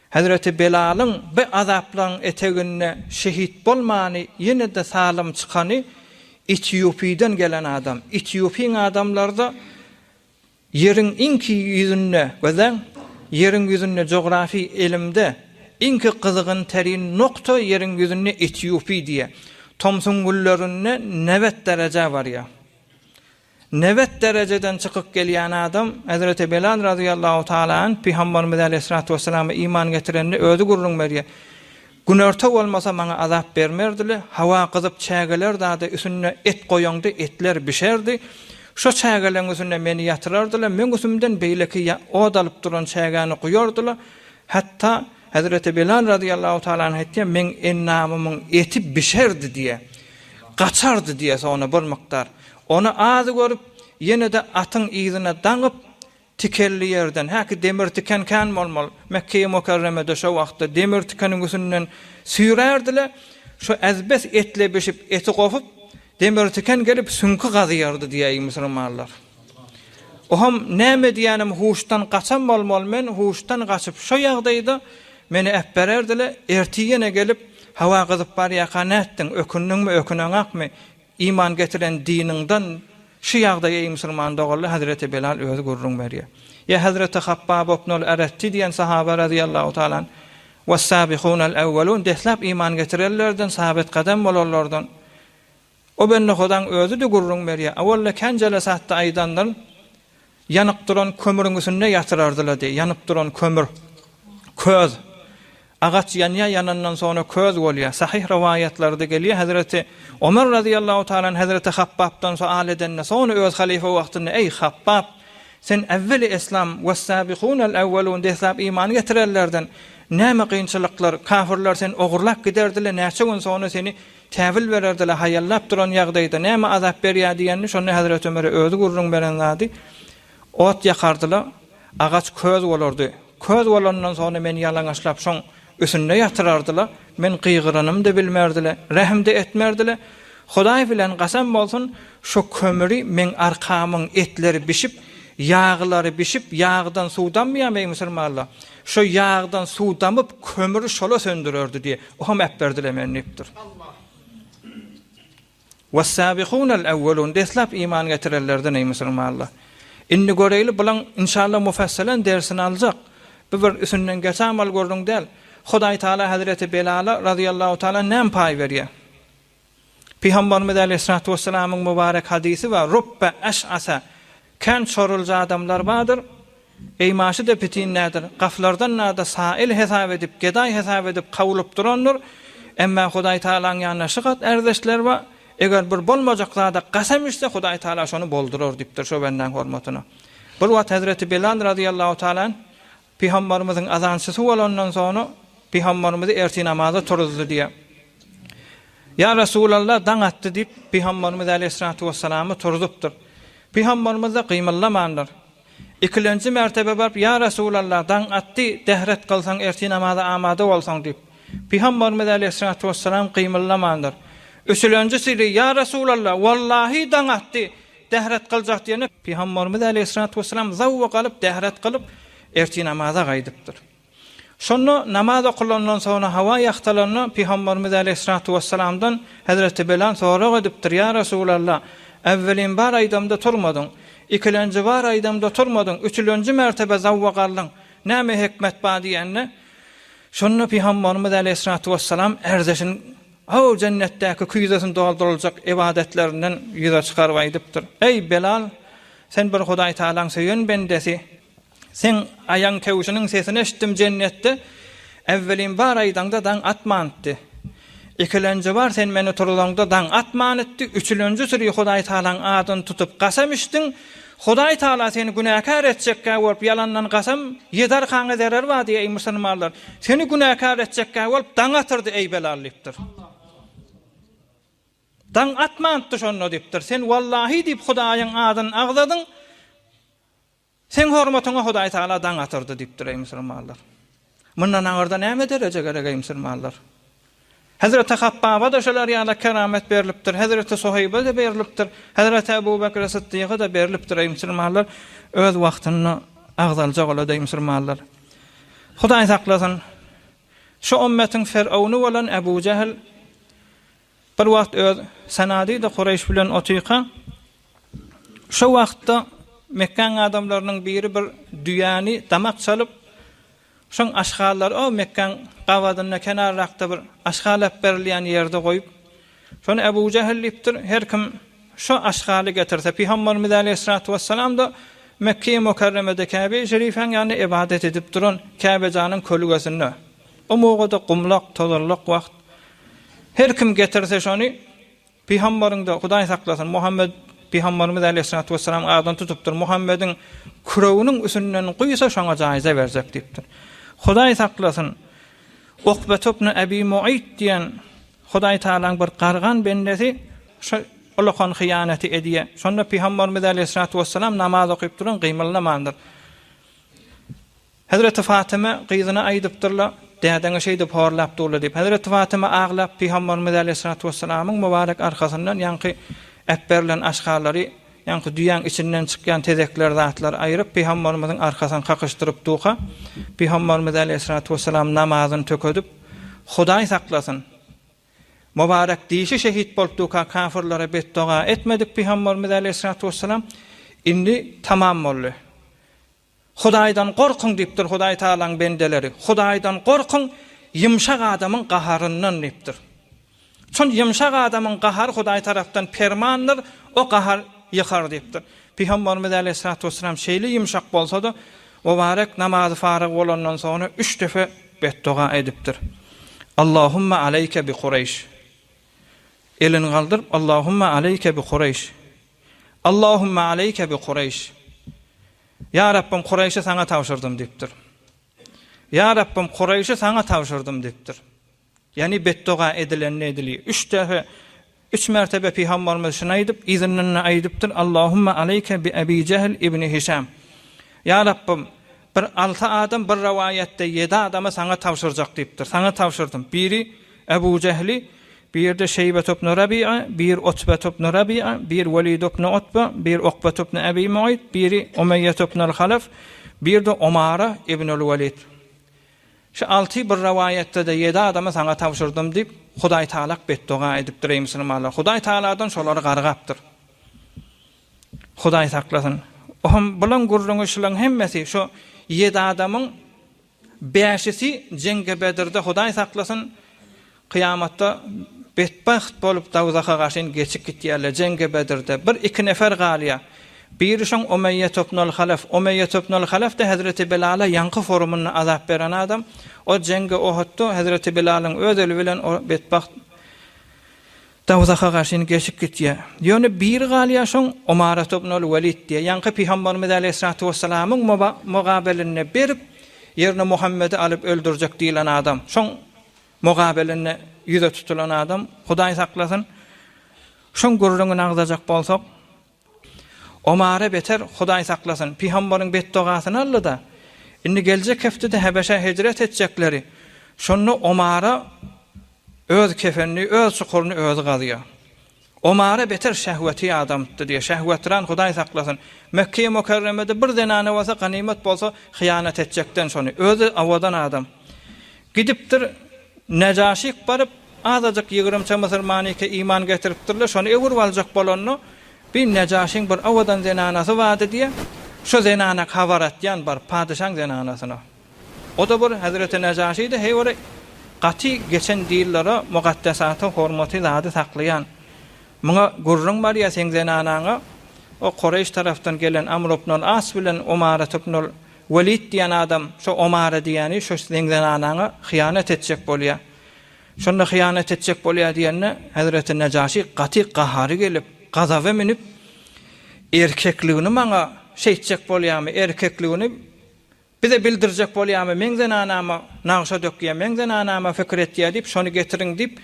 Hazreti Bilal'ın bu azaplan etegine şehit bolmany ýene de salim çykany Etiyopiyden gelen adam. Etiyopiýan adamlarda yerin inki yüzünde gözen yerin yüzünde coğrafi ilimde inki kızıgın terin nokta yerin yüzünde Etiyopi diye. Thomson gullarynne 90 derece var ya. 90 dereceden çıkıp gelýän adam Hazreti Bilal radıyallahu ta'ala Peygamberimiz aleyhissalatu vesselam'a iman getirenni özü gurrun berýär. Günörte bolmasa maňa azap bermerdiler. Hawa kızıp çägeler da üstüne et koýandy, etler bişerdi. Şu çägeleň üstüne meni yatırardylar. Men üstümden beýleki od alyp duran çägäni goýardylar. Hatta Hazreti Bilal radıyallahu ta'ala aýtdy, men ennamymyň eti bişerdi diye. Gaçardy diye sonra bir miktar. Onu ağzı görüp yine de atın iyizine danıp tikelli yerden haki demir tiken kan molmol Mekke-i Mukarreme'de şu vaqtda demir tikenin üstünden sürerdiler. Şu ezbes etle beşip eti kopup demir tiken gelip sünkü gazıyardı diye Müslümanlar. Oham näme diýänim huştan gaçan molmol men huştan gaçyp şu ýagdaýda meni äpbererdiler. Ertiýene gelip hawa gyzyp bar ýakanatdyň ökünniňmi ökünäňakmy iman getiren dininden şu ýagdaýa Müslüman dogaly Hazreti Bilal özü gurrun berýär. Ya Hazreti Habbab ibn al-Aratti diýen sahaba radıyallahu ta'ala was-sabiqunal awwalun deslap iman getirenlerden sahabet kadem bolarlardan. O benne hodan özü de gurrun berýär. Awalla kanjala satda aýdandan yanıp duran kömürün üstüne yatırardylar diýe. Yanıp duran kömür köz agaç yanandan sonra köz bolýar. Sahih riwayatlerde gelýär. Hazreti Ömer radıyallahu ta'ala Hazreti Habbab'dan sual edenne sonra öz halife wagtynda ey Habbab sen evveli İslam was-sabiqunal awwalun desap iman getirerlerden näme kynçylyklar kafirler sen ogurlak giderdiler näçe gün sonra seni täwil bererdiler hayallap duran ýagdaýda näme azap berýär diýenni şonu Hazreti Ömer'e özü gurrun beren zady ot yakardylar agaç köz bolardy köz bolandan sonra men ýalaňaçlap şoň üstüne yatırardılar. Men qyğıranym da bilmerdiler. Rahim de etmerdiler. Hudaý bilen gasam bolsun şu kömüri men arkamyň etleri bişip, ýaglary bişip, ýagdan suwdanmaýam ey Müslümanlar. Şu ýagdan suwdamyp kömürü şola söndürerdi diye. Oham äpberdiler menipdir. Was-sabiqunal awwalun deslap iman getirenlerden ey Müslümanlar. Inni göreýli bilen inşallah mufassalen dersini aljak. Bu bir üstünden geçen mal gördüň däl. Hudaý Taala Hazreti Bilal radıyallahu ta'ala näme pay berýär? Peygamberimiz aleyhissalatu vesselam'ın mübarek hadisi var. Rubba ash'asa kan çorulca adamlar bardır. Eymaşy da pitin nädir? Gaflardan nada sail hesap edip, geday hesap edip kawulyp duranlar. Emma Hudaý Taala'nın ýanyna şygat erdeşler var. Eger bir bolmajaklarda gasam etse Hudaý Taala şonu boldurar diýipdir şu benden hormatyna. Bir wagt Hazreti Bilal radıyallahu ta'ala Peygamberimizin azançysy bolandan sonra Peygamberimiz erti namaza turuzdy diye. Ya Resulallah dan attı deyip Peygamberimiz aleyhissalatu vesselam'ı turuzupdyr. Peygamberimiz de kıymallamandyr. İkilenci mertebe barıp ya Resulallah dan attı dehret kılsan erti namaza amada bolsaň deyip. Peygamberimiz aleyhissalatu vesselam kıymallamandyr. Üçüncüsü ya Resulallah wallahi dan attı dehret kılacak diyene Peygamberimiz Aleyhissalatu vesselam zavva kalıp dehret kılıp erti namaza gaydıptır. Şonu namaz okulandan sonra hava yaktalarını Peygamberimiz Aleyhissalatu vesselam'dan Hazreti Bilal sonra ediptir. Ya Resulallah, evvelin bar aydamda turmadın, ikilenci var aydamda turmadın, üçüncü mertebe zavva kaldın. Näme hikmet ba diýende şonu Peygamberimiz Aleyhissalatu vesselam erzeşin o cennetteki kuyudasyny doldurulacak ibadetlerinden yüze çıkarıp aýdypdyr. Ey Bilal, sen bir Hudaý Taalaň söýen bendesi. Sen ayan kewşiniň sesini eşitdim cennette. Evvelin bar aýdanda daň atmandy. İkilenci var sen meni turulanda daň atman etdi. Üçüncü sürü Hudaý Taalaň adyny tutup gasam içdin. Hudaý Taala seni günahkar etjekkä bolup yalandan gasam ýeder kaňa zarar bar diýe ey musulmanlar. Seni günahkar etjekkä bolup daň atyrdy ey Bilal diýipdir. Daň atmandy şonu diýipdir. Sen wallahi diýip Hudaýyň adyny agzadyn. Sen hormatyňa Hudaý Taala daň atyrdy diýipdir ey musulmanlar. Mundan aňyrda näme derejä gerek ey musulmanlar? Hazreti Habbaba da şolar ýaly keramet berilipdir. Hazreti Suhayba da berilipdir. Hazreti Ebu Bekir Siddiqa da berilipdir ey musulmanlar. Öz wagtyny agzaljak bolady ey musulmanlar. Hudaý saklasyn. Şu ümmetiň Firawny bolan Ebu Cehl bir wagt öz sanady da Qurayş bilen otyqa. Şu wagtda Mekkan adamlarynyň biri bir düýäni damak çalyp şoň aşgalar o Mekkan gawadyna kenarrakda bir aşgalap berilýän ýerde goýup şonu Ebu Cehl diýipdir. Her kim şu aşgaly getirse Peygamberimiz Aleyhissalatu vesselam da Mekke-i Mukarremede Kabe-i Şerifeň ýany ibadet edip duran Kabe-janyň kölügesinde. O mowgada gumlak, tozarlyk wagt. Her kim getirse şonu Peýgamberiň de Hudaý saklasyn Muhammed Peygamberimiz Aleyhissalatu vesselam adyny tutupdyr. Muhammediň kurawunyň üstünden guýsa şoňa jaýza berjek diýipdir. Hudaý saklasyn. Ukbe ibn Abi Muayt diýen Hudaý Taalaň bir gargan bendesi şu ulaqan hyýanaty edýär. Şonda Peygamberimiz Aleyhissalatu vesselam namaz okyp duran gymylnamandyr. Hazreti Fatıma gyzyna aýdypdyrlar. Dädäňe şeýde porlap durly diýip. Hazreti Fatıma aglap Peygamberimiz Aleyhissalatu vesselamyň mübarek arkasyndan ýanky äpberlen aşgalary ýanky düýäň içinden çykýan tezekler zatlar aýryp Peygamberimiziň arkasyny kakışdyryp duqa. Peygamberimiz Aleyhissalatu vesselam namazyny tökedip Hudaý saklasyn. Mübarek diýişi şehit bolup duqa kafirlere beddua etmedik Peygamberimiz Aleyhissalatu vesselam. Indi tamam boldy. Hudaýdan gorkun diýipdir Hudaý Taalaň bendeleri. Hudaýdan gorkun, ýymşak adamyň gaharyndan diýipdir. Çün ýymşak adamyň gahary Hudaý tarapdan permandyr, o gahar ýykar diýipdir. Peygamberimiz Aleyhissalatu vesselam şeýle ýymşak bolsa-da, mübarek namazy faryg bolandan soňra 3 defa beddua edipdir. Allahumma aleyke bi Qurayş. Elini galdyryp Allahumma aleyke bi Qurayş. Allahumma aleyke bi Qurayş. Ya Rabbim Qurayşy sana tawşyrdım diýipdir. Ya Rabbim Qurayşy sana tawşyrdım diýipdir. Yani beddua edilen edili 3 defa 3 mertebe Peygamberimiz şunu aýdyp izinden aýdypdyr. Allahumma aleyke bi Abi Cehl ibn Hişam. Ya Rabbim bir 6 adam bir rivayette 7 adama sana tawşyrjak diýipdir. Sana tawşyrdım. Biri Ebu Cehli, bir de Şeybe ibn Rabi'a, bir Utbe ibn Rabi'a, bir Velid ibn Utbe, bir Ukbe ibn Abi Muayt, biri Umeyye ibn al-Halaf, bir de Umara ibn al-Velid. Şu 6 bir rivayette de 7 adama sana tawşyrdım diýip Hudaý Taala beddua edipdir ey musulmanlar. Hudaý Taaladan şolary gargapdyr. Hudaý saklasyn. Ohm bilen gurrun işleň hemmesi şu 7 adamyň 5'isi jenge Bedirde Hudaý saklasyn kıyamatda betbaht bolup dawzaga gaşyn geçip gitýärler jenge Bedirde. Bir 2 nefer galya. Bir şoň Umeyye ibn al-Halaf. Umeyye ibn al-Halaf da Hazreti Bilal'a yankı forumunda azap beren adam. O jenge Uhud'da Hazreti Bilal'ın ödeli bilen o betbaht dawzaga gaşyn geçip gitýär. Ýöne bir galya şoň Umara ibn al-Velid diýe yankı Peygamberimiz Aleyhissalatu vesselamyň mugabeline berip ýerine Muhammedi alyp öldürjek diýilen adam. Şoň mugabeline ýüze tutulan adam Hudaý saklasyn. Şoň gurrungy agzajak bolsak Omara beter Hudaý saklasyn. Peýgamberiň beddugasyny aldy da. Indi geljek heftede Hebeşe hicret etjekleri. Şonu Omara öz kefenini, öz çukurunu öz gazýar. Omara beter şehveti adamdı diye. Şehvetran Hudaý saklasın. Mekke-i Mukarreme'de bir denane olsa ganimet bolsa hıyanet edecekten sonra özü avadan adam. Gidipdir Necaşik barıp azacık 20 Mısırmanike iman getiripdirler. Şonu evur alacak bolanno bir Necaşin bir avadan zenanası vardı diye. Şu zenana habar etýän bar padişaň zenanasyna. O da bir Hazreti Necaşi'de heýwere gati geçen diýillere muqaddesaty hormaty zady saklayan. Muňa gurrun bar ya sen zenanaňa o Qurayş taraftan gelen Amr ibn al-As bilen Umar ibn al-Walid diýen adam şu Umar diýeni şu sen zenanaňa hıyanet etjek bolýar. Şonda hıyanet etjek bolýar diýenne Hazreti Necaşi gati gahary gelip gazawa minip erkekligini maňa şeýtjek bolýarmy, erkekligini bize bildirecek bolýarmy, men zenanama nagşa dökýär, men zenanama fikir etýär diýip şonu getiriň diýip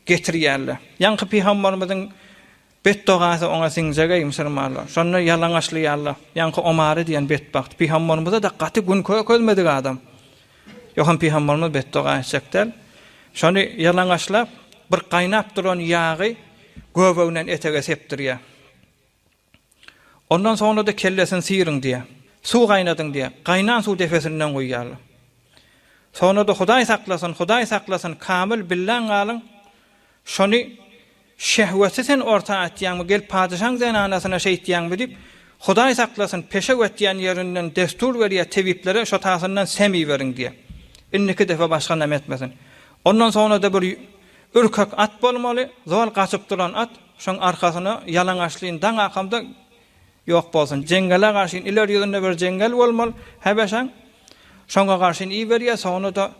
getirýärler. Ýa-ni Peygamberimizin betdogasy oňa siňjege musulmanlar. Şonu ýalaňaşlýarlar. Ýa-ni Omar diýen betbaht. Peygamberimize de gaty gün köýmedik adam. Ýohan Peygamberimiz betdoga etjekler. Şonu ýalaňaşlap bir gaýnap duran ýagy göweginen etege sepdirýär. Ondan sonra da kellesin siýiriň diye. Su gaynadyň diye. Gaynan su defesinden goýýarlar. Sonra da Hudaý saklasyn, kamil billen galyň. Şonu şehweti sen orta etýäňmi, gel padişaň zenanasyna şeýtýäňmi diýip Hudaý saklasyn, peşe etýän ýerinden destur berýär tebiplere şo tasyndan semi beriň diye. Inniki defa başga näme etmesin. Ondan sonra da bir ürkek at bolmaly, zawal gaçyp duran at, şoň arkasyna ýalaňaşlyň daň akamda yok bolsun. Jengele karşın ileri ýerinde bir jengel bolmaly. Hebeşaň şoňa karşın iyi berýär, sonra da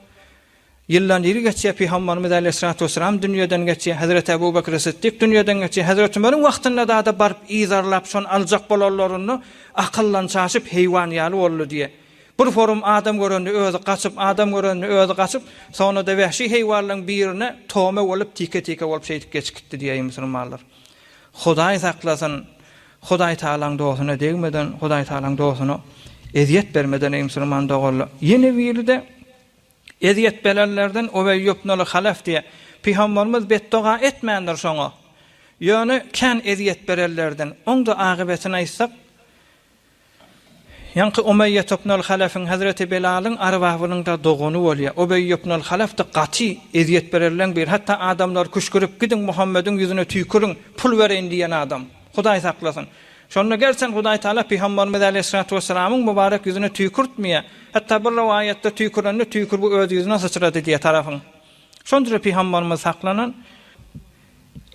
yıllan ýeri geçýär Peygamberimiz aleyhissalatu vesselam dünýeden geçýär. Hazreti Ebu Bekir Siddiq dünýeden geçýär. Hazreti Ömer'iň wagtynda da barıp izarlap şon aljak bolarlaryny akyllan çaşyp heýwan ýaly boldy diye. Bir forum adam görende özü gaçyp, adam görende özü gaçyp, sonra da wahşy heýwanlaryň birine tome bolup tike bolup şeýdip geçipdi diýär musulmanlar. Hudaý saklasyn. Hudaý Taala'nın dostuna degmeden, Hudaý Taala'nın dostuna eziyet bermeden musulman dogurlar. Yeni birde eziyet belenlerden Ubey ibn al-Halaf diye Peygamberimiz betdoga etmeýändir şoňa. Ýöne kän eziyet berellerden oňda agybetini aýtsak, ýa-ni Umayya ibn al-Halaf'ın Hazreti Belal'ın arwahynyň da dogunu bolýar. Ubey ibn al-Halaf da gaty eziyet bererlen bir, hatta adamlar kuşkuryp gidin Muhammed'in ýüzüne tüýküriň, pul bereň diýen adam. Hudaý saklasyn. Şonda gerçekten Hudaý Taala Peygamberimiz aleyhissalatu vesselam'ın mübarek ýüzüne tüýkürtmeýär. Hatta bir rivayetde tüýkür bu öz ýüzüne saçrady diýe tarafyň. Şonda Peygamberimiz saklanan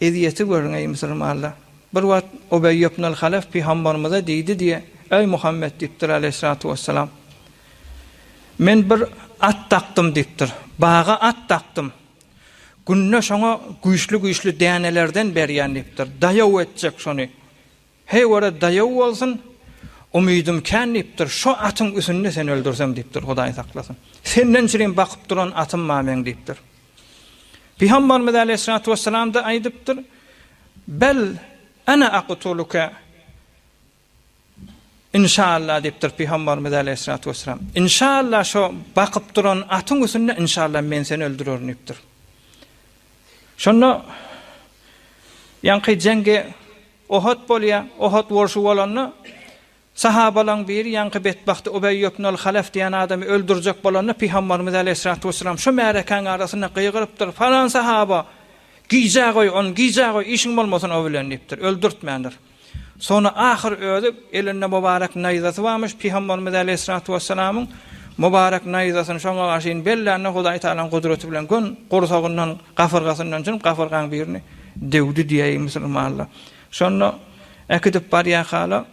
eziyeti görüň ey musulmanlar. Bir wagt Ubey ibn al-Halaf Peygamberimize diýdi diýe, ey Muhammed diýipdir aleyhissalatu vesselam. Men bir at taktım diýipdir. Baga at taktım. Günne şoňa güýçli dänelerden berýän diýipdir. Dayaw etjek şonu. Heýwere dayaw bolsun, umydym kän diýipdir. Şo atyň üstünde sen öldürsem diýipdir, Hudaý saklasyn. Senden çirin bakyp duran atym mamen diýipdir. Peygamberimiz aleyhissalatu vesselam da aýdypdyr. Bel ana aqtuluka inşallah diýipdir Peygamberimiz aleyhissalatu vesselam. İnşallah şo bakyp duran atyň üstünde inşallah men seni öldürürüm diýipdir. Şonu ýa-ni jenge Uhud bolýar, Uhud worşy bolany sahabalaryň biri ýa-ni betbaht Ubey ibn al-Halaf diýen adamy öldürjek bolany Peygamberimiz aleyhissalatu vesselam şu märekäň arasyna gyýgyrypdyr. Falan sahaba giýje goý, on giýje goý, işiň bolmasyn o bilen diýipdir, öldürtmändir. Sonra ahir özü elinde mübarek naýzasy varmış Peygamberimiz aleyhissalatu vesselam'ın mübarek naýzasyny şoňa garşy belläne Hudaý Taala'nın gudreti bilen gün gursagyndan gafyrgasyndan çynyp gafyrgan birini dewdi diýär musulmanlar. Şonu ekidip barýar hala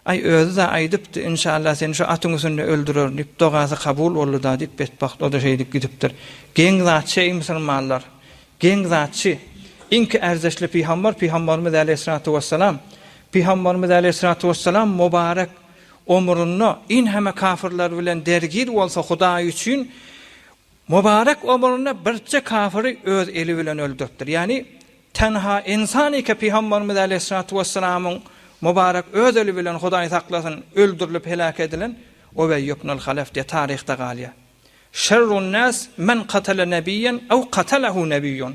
ay özü de aýdypdy inşallah seni şu atyň üstünde öldürür diýip dogasy kabul boldy da diýip betbaht o da şeýdip gidipdir. Geň zatçy musulmanlar, geň zatçy inki erzişli Peygamberimiz aleyhissalatu vesselam Peygamberimiz aleyhissalatu vesselam mübarek ömrünü in heme kafirler bilen dergir bolsa Hudaý üçin mübarek ömrünü birçe kafiri öz eli bilen öldürtdir. Yani tenha insan ike Peygamberimiz aleyhissalatu vesselam'ın mübarek öz eli bilen Hudaý saklasyn öldürilip helak edilen Ubey ibn al-Halaf diye tarihte galýar. Şerrun nas men qatala nabiyyan aw qatalahu nabiyyun.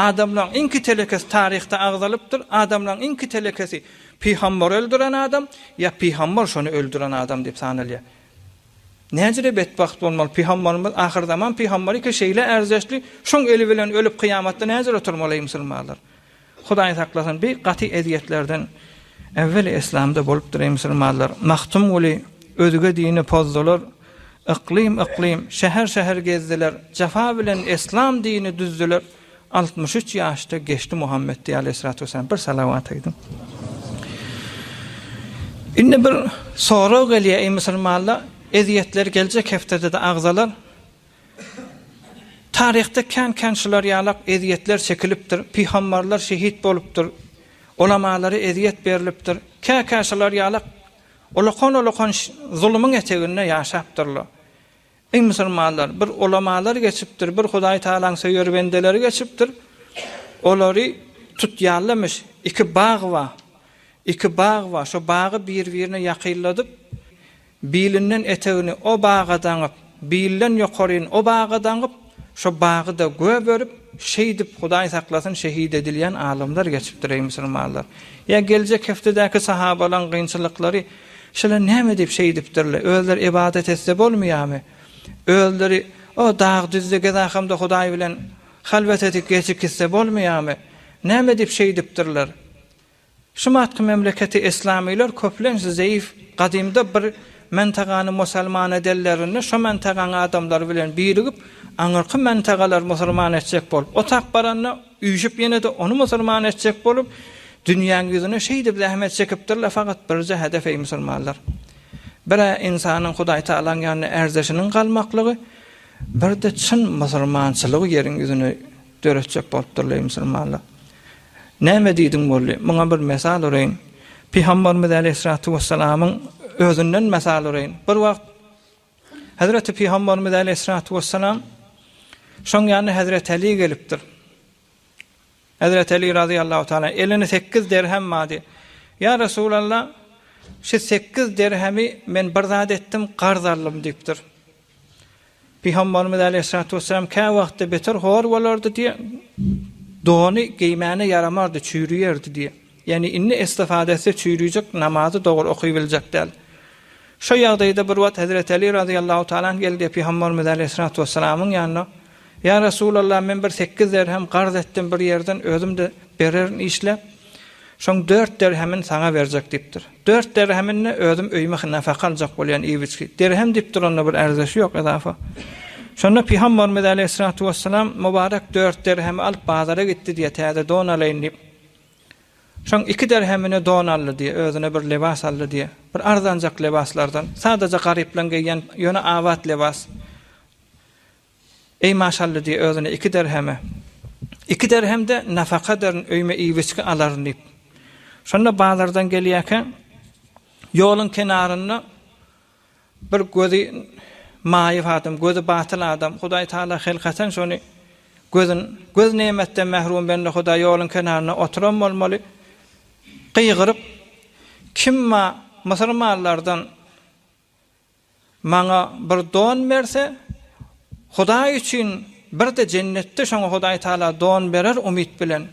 adamlaryň inki telekesi tarihte agzalypdyr. Adamlaryň inki telekesi Peygamber öldüren adam ya Peygamber şonu öldüren adam diýip sanylýar. Näjire betbaht bolmaly Peygamberimiz ahir zaman Peygamberi ki şeýle erzeşli şoň eli bilen ölüp kıyamatda näjire oturmaly musulmanlar. Hudaý saklasyn bir gaty ediyetlerden evveli İslamda bolupdyr musulmanlar. Mahtum uly özüge dini pozdular. Iklim şäher gezdiler. Jafa bilen İslam dini düzdüler. 63 ýaşda geçti Muhammed aleyhissalatu vesselam. Bir salavat aýdym. Indi bir soru gelýär ey musulmanlar. Eziyetler gelecek heftede de agzalar. Tarihte kan şular ýalak eziyetler çekilipdir. Peygamberler şehit bolupdyr. Olamalary eziyet berilipdir. Şular ýalak olakon zulmyň eteginde ýaşapdyrlar. Ey musulmanlar, bir ulamalar geçipdir, bir Hudaý Taalaň söýür bendeleri geçipdir. Olary tutýarlamış. Iki bağ var. Şu bağı bir-birine ýakyladyp bilinden etegini o bağa daňyp, bilden ýokaryn o bağa daňyp, şu bağı da göw berip, şeýdip Hudaý saklasyn şehit edilýän alimler geçipdir ey musulmanlar. Ya geljek heftedäki sahabalaryň gynçylyklary şeýle näme diýip şeýdipdirler? Özleri ibadet etse bolmaýarmy? Özleri o dağ düzlüge dahamda Hudaý bilen halwet edip geçip gitse bolmaýarmy? Näme diýip şeýdipdirler? Şu matky memleketi İslamiler köplençe zäif, gadymda bir mentagany musulman edellerini şu mentagaň adamlary bilen birigip aňyrky mentagalar musulman etjek bolup o tak baranna üýüşip ýene de onu musulman etjek bolup dünýäň ýüzüne şeýdip zähmet çekipdirler fakat birje hedef ey musulmanlar. Bir insanyň Hudaý Taalaň ýanyna erzeşiniň galmaklygy bir de çyn musulmançylygy ýeriň ýüzüne döretjek bolupdyr ey musulmanlar. Näme diýdim bolly? Muňa bir mesal öreýin. Peygamberimiz aleyhissalatu vesselamyň özünden mesal öreýin. Bir wagt Hazreti Peygamberimiz aleyhissalatu vesselam şoň ýanyna Hazreti Ali gelipdir. Hazreti Ali radıyallahu taala eline 8 dirhem mady. Ya Resulallah, şu 8 dirhemi men bir zat etdim, qarz aldım diýipdir. Peygamberimiz aleyhissalatu vesselam ka wagtda beter hor bolardy diye dony giymäne yaramardy, çüýrüýärdi diye. Yani inni istifadesi çüýrüjek, namazy dogry okuýbiljek däl. Şu ýagdaýda bir wagt Hazreti Ali radıyallahu taala geldi Peygamberimiz aleyhissalatu vesselamyň ýanyna. Ya Resulallah, men bir 8 dirhem qarz etdim bir yerden, özüm de bererin işlep. Şoň 4 dirhemin sana berjek diýipdir. 4 dirheminni özüm öýme nafaka aljak bolýan iýbiçki. Dirhem diýipdir, onda bir erzeşi ýok edafa. Şonda Peygamberimiz aleyhissalatu vesselam mübarek 4 dirhemi alyp bazara gitdi diye täze don alaýyn diýip. Şoň 2 dirhemini don aldy diye, özüne bir lebas aldy diye. Bir arzanjak lebaslardan, sadece garyplan giyýän ýöne awat lebas. Ey maşallah diye özüne 2 dirhemi. 2 dirhemde nafaka derin öýme iýbiçki alaryn diýip. Şonda bazardan gelýärken ýoluň kenarynda bir gözi maýyp adam, gözi batyl adam, Hudaý Taala hilkaten şonu göz nemetden mehrum bende Hudaý ýoluň kenaryna oturan bolmaly. Qygyryp kimma musulmanlardan maňa bir don berse Hudaý üçin bir de cennetde şoňa Hudaý Taala don berer umyt bilen.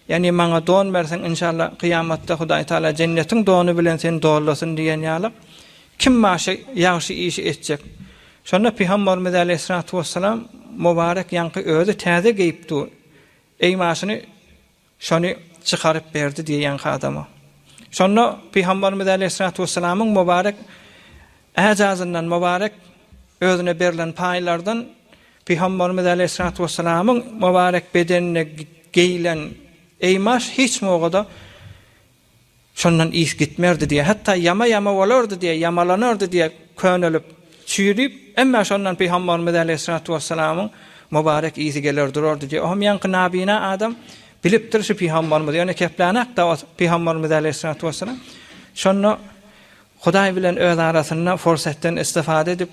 Yani maňa don bersen inşallah kıyamatda Hudaý Taala cennetiň donu bilen seni dolasyn diýen ýaly. Kim maşy ýaşy işi etjek? Şonda Peygamberimiz aleyhissalatu vesselam mübarek ýanky özü täze giyipdi. Ey maşyny şonu çykaryp berdi diýen adama. Şonda Peygamberimiz aleyhissalatu vesselamyň mübarek äjazyndan mübarek özüne berilen paýlardan Peygamberimiz aleyhissalatu vesselamyň mübarek bedenine giyilen eymaş hiç mogada şondan iş gitmerdi diye, hatta yama bolardy diye, yamalanardy diye könelip çüýrüp, emma şondan Peygamberimiz aleyhissalatu vesselamyň mübarek izi geler durardy diye. Ohm ýanky nabina adam bilipdir şu Peygamberimiz, ýöne keplanak da Peygamberimiz aleyhissalatu vesselam şonu Hudaý bilen öz arasynda fursatdan istifade edip,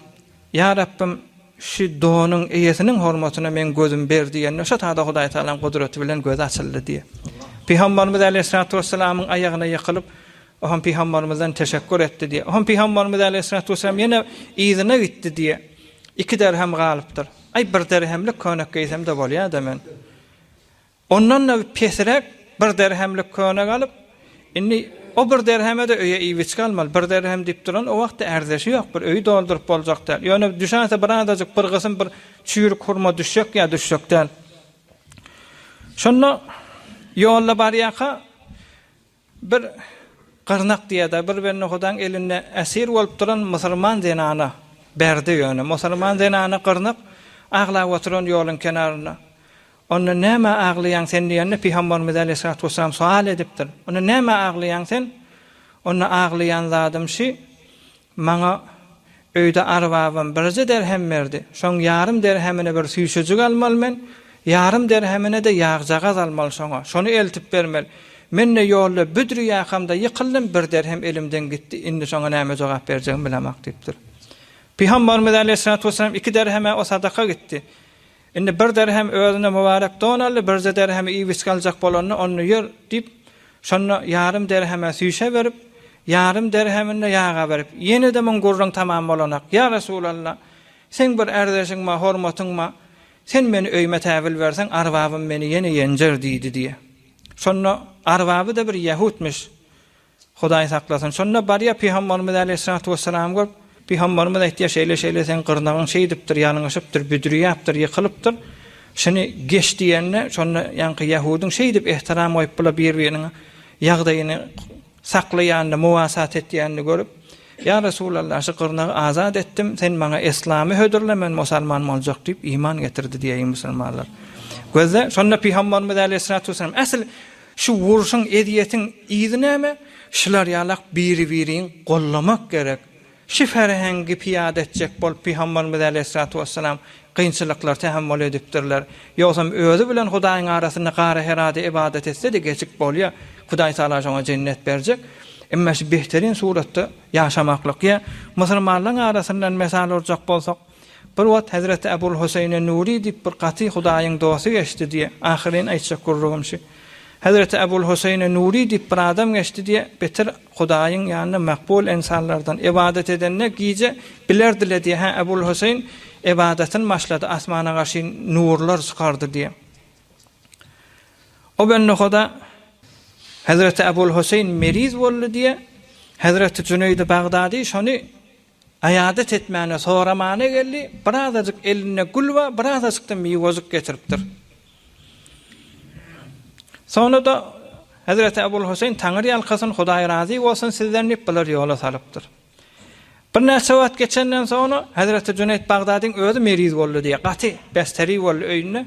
ya Rabbim şu donuň eýesiniň hormatyna men gözüm berdi ýene şo taýda Hudaý Taalaň gudraty bilen göz açyldy diye. Peygamberimiz aleyhissalatu vesselamyň aýagyna ýykylyp ohan Peygamberimizden teşekkür etdi diye. Ohan Peygamberimiz aleyhissalatu vesselam ýene ýyzyna gitdi diye. 2 dirhem galypdyr. Ay 1 dirhemlik könek giysem de bolýar da men. Ondan da pesirek bir derhemlik köne galyp, inni o bir derheme de öýe iwiç galmaly. Bir derhem dip duran o wagtda erzeşi ýok, bir öýü doldurup boljak däl. Ýöne düşänse bir adajyk bir gysym bir çüýrük hurma düşjek ýa düşjek däl. Şonda ýolla barýaka bir Qarnak diýär bir benne Hudaň elinde esir bolup duran musulman zenana berdi ýöne. Musulman zenana qarnak aglap oturan ýoluň kenaryna. Onu näme aglayan sen diýende Peygamberimiz Aleyhissalatu vesselam sual edipdir. Onu näme aglayan sen? Onu aglayan zadym şi maňa öýde arwabym birje derhem berdi. Şoň yarım derhemine bir süýşejik almaly men, yarım derhemine de ýagjagaz almaly şoňa. Şonu eltip bermeli. Men ne ýolda büdri ýakamda ýykyldım, bir derhem elimden gitdi. Indi şoňa näme jogap berjegim bilemek diýipdir. Peygamberimiz Aleyhissalatu vesselam 2 derheme o sadaka gitdi. Indi bir derhem özüne mübarek donaly, bir derhem iwiç galjak bolany onu ýer diýip, şonu yarım derheme süýşe berip, yarım derhemine ýaga berip, ýene de men gurrun tamam bolanak. Ya Resulallah, sen bir erdeşiňme, hormatyňma, sen meni öýme täwil bersen, arwabym meni ýene ýenjer diýdi diýe. Şonu arwabı da bir Yahudmiş. Hudaý saklasyn. Şonu barýa Peygamberimiz Aleyhissalatu vesselam görüp, Peygamberimiz aýtdy şeýle sen gyrnagyň şey dipdir, ýanyňyşypdyr, büdri ýapdyr, ýykylypdyr. Şunu geç diýenne, şonu ýanky Yahudyň şey dip ihtiram goýup bula bir-biriniň ýagdaýyny saklaýandy, muwasat etýänini görüp, "Ya Resulallah, şu gyrnagy azat etdim, sen maňa islamy hödürle, men musulman boljak" diýip iman getirdi diýen musulmanlar. Gözde şonda Peygamberimiz Aleyhissalatu vesselam asl şu wurşyň ediýetiň iýdi näme? Şular ýalak biri-biriň gollamak gerek. Şu ferhengi piyade etjek bolup Peygamberimiz Aleyhissalatu vesselam kynçylyklar tahammül edipdirler. Ýogsam özü bilen Hudaýyň arasyna gara herade ibadet etse de geçik bolýa, Hudaý taala şoňa cennet berjek. Emma şu behterin suratda ýaşamaklyk ýa musulmanlaryň arasyndan mesal urjak bolsak, bir wagt Hazreti Ebul Husayn Nuri diýip bir gaty Hudaýyň dosy geçdi diýe. Ahyrin aýtjak gurrugym şu. Hazreti Ebul Husayn Nuri diýip bir adam geçdi diýe, beter Hudaýyň ýanyna makbul insanlardan ibadet edenne giýje bilerdiler diýe. Ha Ebul Husayn ibadetin başlady, asmana gaşy nurlar çykardy diýe. O benne Huda Hazreti Ebul Husayn meriz boldy diýe. Hazreti Cüneyd Bagdadi şonu ayadet etmäne soramana geldi. Birazajyk eline gulwa, birazajyk da miýwazyk getiripdir. Sonra da Hazreti Ebul Husayn Taňry ýalkasyn Hudaý razy bolsun sizden diýip biler ýola salypdyr. Bir näçe wagt geçenden sonra Hazreti Cüneyd Bagdadiň özü meriz boldy diýe. Gaty besteri boldy öýüne.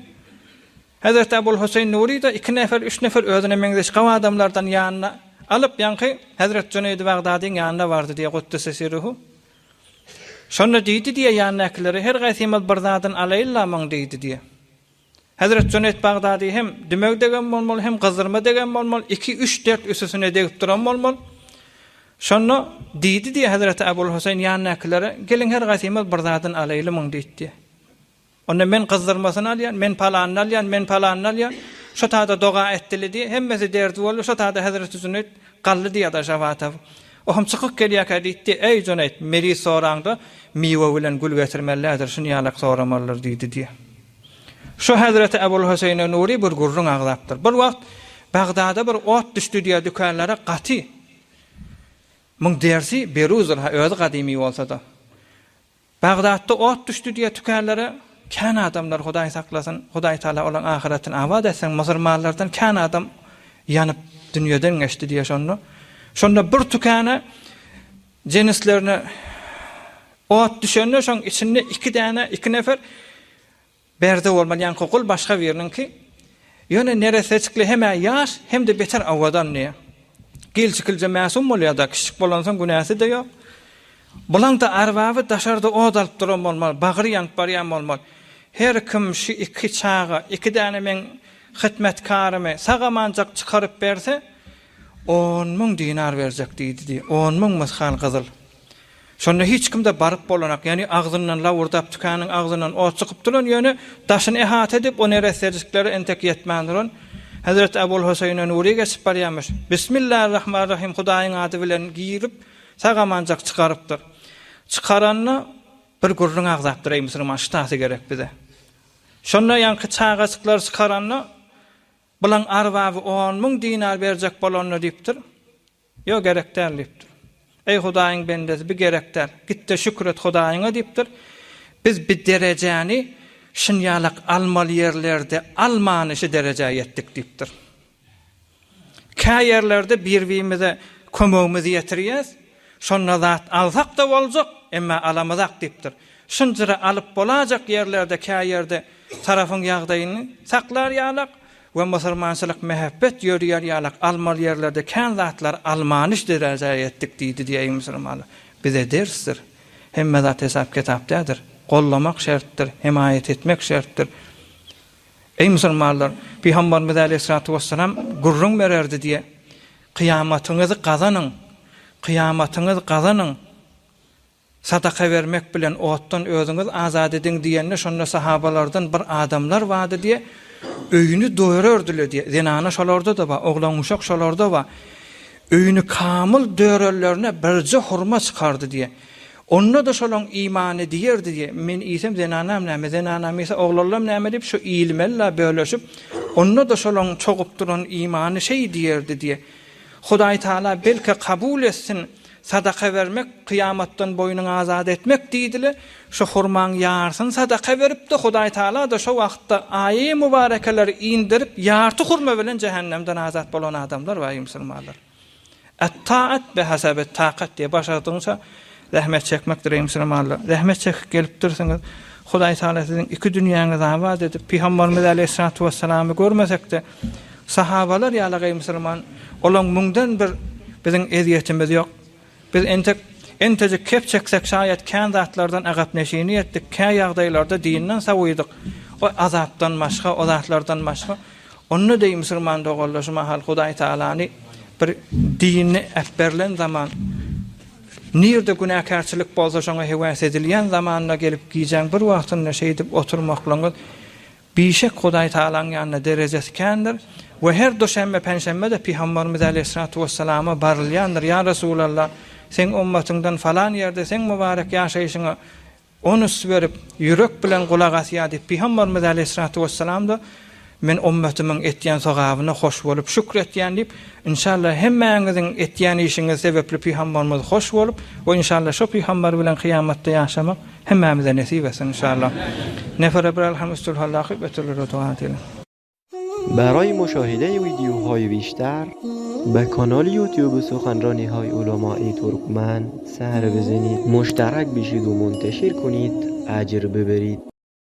Hazreti Ebul Husayn Nuri da 2 nefer 3 nefer özüne meňzeşik adamlardan ýanyna alyp ýanky Hazreti Cüneyd Bagdadiň ýanyna bardy diýe Guddise sirruhu. Şonu diýdi diýe ýanynakileri her gaýsymyz bir zadyň alaýla maň diýdi diýe. Hazreti Cüneyd Bagdadi hem demek degen bolmaly, hem gyzyrma degen bolmaly, 2-3 4 üstüne degip duran bolmaly. Şonu diýdi diýe Hazreti Ebul Husayn ýanynakileri, gelin her gaýsymyz bir zadyň alaýla maň diýdi. Onda men gyzyrmasyny alýan, men palanyny alýan, men palanyny alýan. Şu taýda doga etdili diýe, hemmesi derdi boldy. Şu taýda Hazreti Cüneyd galdy diýe da jawata. O hem çykyp gelýär diýdi, "Ey Cüneyd, meri soraňda miýwe bilen gül getirmellerdir, şunu ýalak soramalylar" diýdi diýe. Şu Hazreti Ebul Husayn Nuri bir gurrun aglapdyr. Bir wagt Bagdada bir ot düşdi diýe dükänlere gaty. Muň dersi beruzur özü gadymy bolsa da. Bagdadda ot düşdi diýe dükänlere kan adamlar Hudaý saklasyn, Hudaý taala olan ahiretin awad etsen musulmanlardan kan adam ýanyp dünýeden geçdi diýe şonu. Şonda bir tükana jenislerini ot düşende şoň içinde 2 nefer berde bolmaly, ýani kokul başga birninki. Ýöne nerese çykly hem ýaş hem de beter awadan ne. Gelçikilje mäsum bolýar da kiçik bolansan günäsi de ýok. Bulan da arwaby daşarda od alyp duran bolmaly, bagyry ýanp barýan bolmaly. Her kim şu 2 çağa, 2 däne men hyzmetkarymy sagamanjak çykaryp berse 10.000 dinar berjek diýdi. 10.000 mysal gyzyl. Şonda hiç kimde barıp bolanak, yani ağzından lavurdap tükanyň ağzından o çykyp duran ýöne daşyny ehat edip o nereserjikleri entek ýetmändirin. Hazreti Ebul Husayn Nuri geçip barýarmyş. Bismillahirrahmanirrahim Hudaýyň ady bilen girip sagamanjak çykarypdyr. Çykaranny bir gurrun agzapdyr, musulman ştasy gerek bize. Şonda ýanky çağaçyklar çykaranny Bulan arwaby 10.000 dinar berjek bolanyny diýipdir. Ýok gerekler diýipdir. Ey Hudaýyň bendesi bir gerekler. Gitde şükret Hudaýyňa diýipdir. Biz bir derejäni şynýalyk almaly ýerlerde almanyşy derejäge ýetdik diýipdir. Kä ýerlerde bir-birimize kömegimizi ýetirýäs, şonda zat alsak da boljak, emma alamazak diýipdir. Şunjyra alyp bolajak ýerlerde kä ýerde tarafyň ýagdaýyny saklar ýalak we musulmançylyk mehabbet ýörýär ýalak almaly ýerlerde kän zatlar almanyş derejäge ýetdik diýdi diýen musulmanlar. Bize dersdir. Hemme zat hesap kitapdadır. Gollamak şertdir, himayet etmek şertdir. Ey musulmanlar, Peygamberimiz Aleyhissalatu vesselam gurrun bererdi diye kıyamatyňyzy gazanyň, kıyamatyňyzy gazanyň. Sadaka vermek bilen otdan özüňiz azad ediň diýende şonda sahabalardan bir adamlar wady diye öýünü doýurardylar diye. Zenana şolarda da ba, oglan uşak şolarda ba. Öýünü kamil döýrellerine birje hurma çykardy diye. Onda da şolong iman edýärdi diye. Men isem zenanam näme, zenanam ise oglanlam näme diýip şu ilmella böleşip, onda da şolong çogup duran imany şey diýerdi diye. Hudaý Taala belki kabul etsin. Sadaka vermek, kıyamattan boynuňy azad etmek diýdiler. Şu hurmaň ýarsyn sadaka berip de Hudaý Taala da şu wagtda aýy mübarekeler indirip ýarty hurma bilen cehennemden azat bolan adamlar we musulmanlar. At-taat bi hasabi taqat diye başladyňsa rahmet çekmekdir musulmanlar. Rahmet çekip gelip dursaňyz Hudaý Taala siziň iki dünýäňizi azat edip Peygamberimiz Aleyhissalatu vesselam'y görmesek de sahabalar ýaly musulman olaň muňdan bir biziň eziýetimiz ýok. Biz entece kep çeksek şayet kän zatlardan agap neşini etdik, kä ýagdaýlarda dinden sawydyk. O azapdan başga, o zatlardan başga. Onu da musulman dogallaşma hal Hudaý Taalany bir dinni äpberlen zaman nirde günahkarçylyk bolsa şoňa hewes edilýän zamanda gelip giýjäň bir wagtynda şey edip oturmaklaňyz bişek Hudaý Taalaň ýanyna derejesi kändir. Ve her doşembe penşembe de Peygamberimiz Aleyhissalatu vesselam'a barylýandyr. Ya Resulallah, sen ummatyňdan falan ýerde sen mübarek ýaşaýyşyňa onu berip ýürek bilen gulak asýa diýip Peygamberimiz Aleyhissalatu vesselam da men ummatynyň etýän sogabyna hoş bolup şükretýän diýip inşallah hemmeňiziň etýän işiňiz sebepli Peygamberimiz hoş bolup we inşallah şu Peygamber bilen kıyamatda ýaşamak hemmemize nasip etsin inşallah. Nefere bir elhamdülillah ve teala. برای مشاهده ویدیوهای بیشتر به کانال یوتیوب سخنرانی های علماء ترکمن سر بزنید، مشترک بشید و منتشر کنید، اجر ببرید.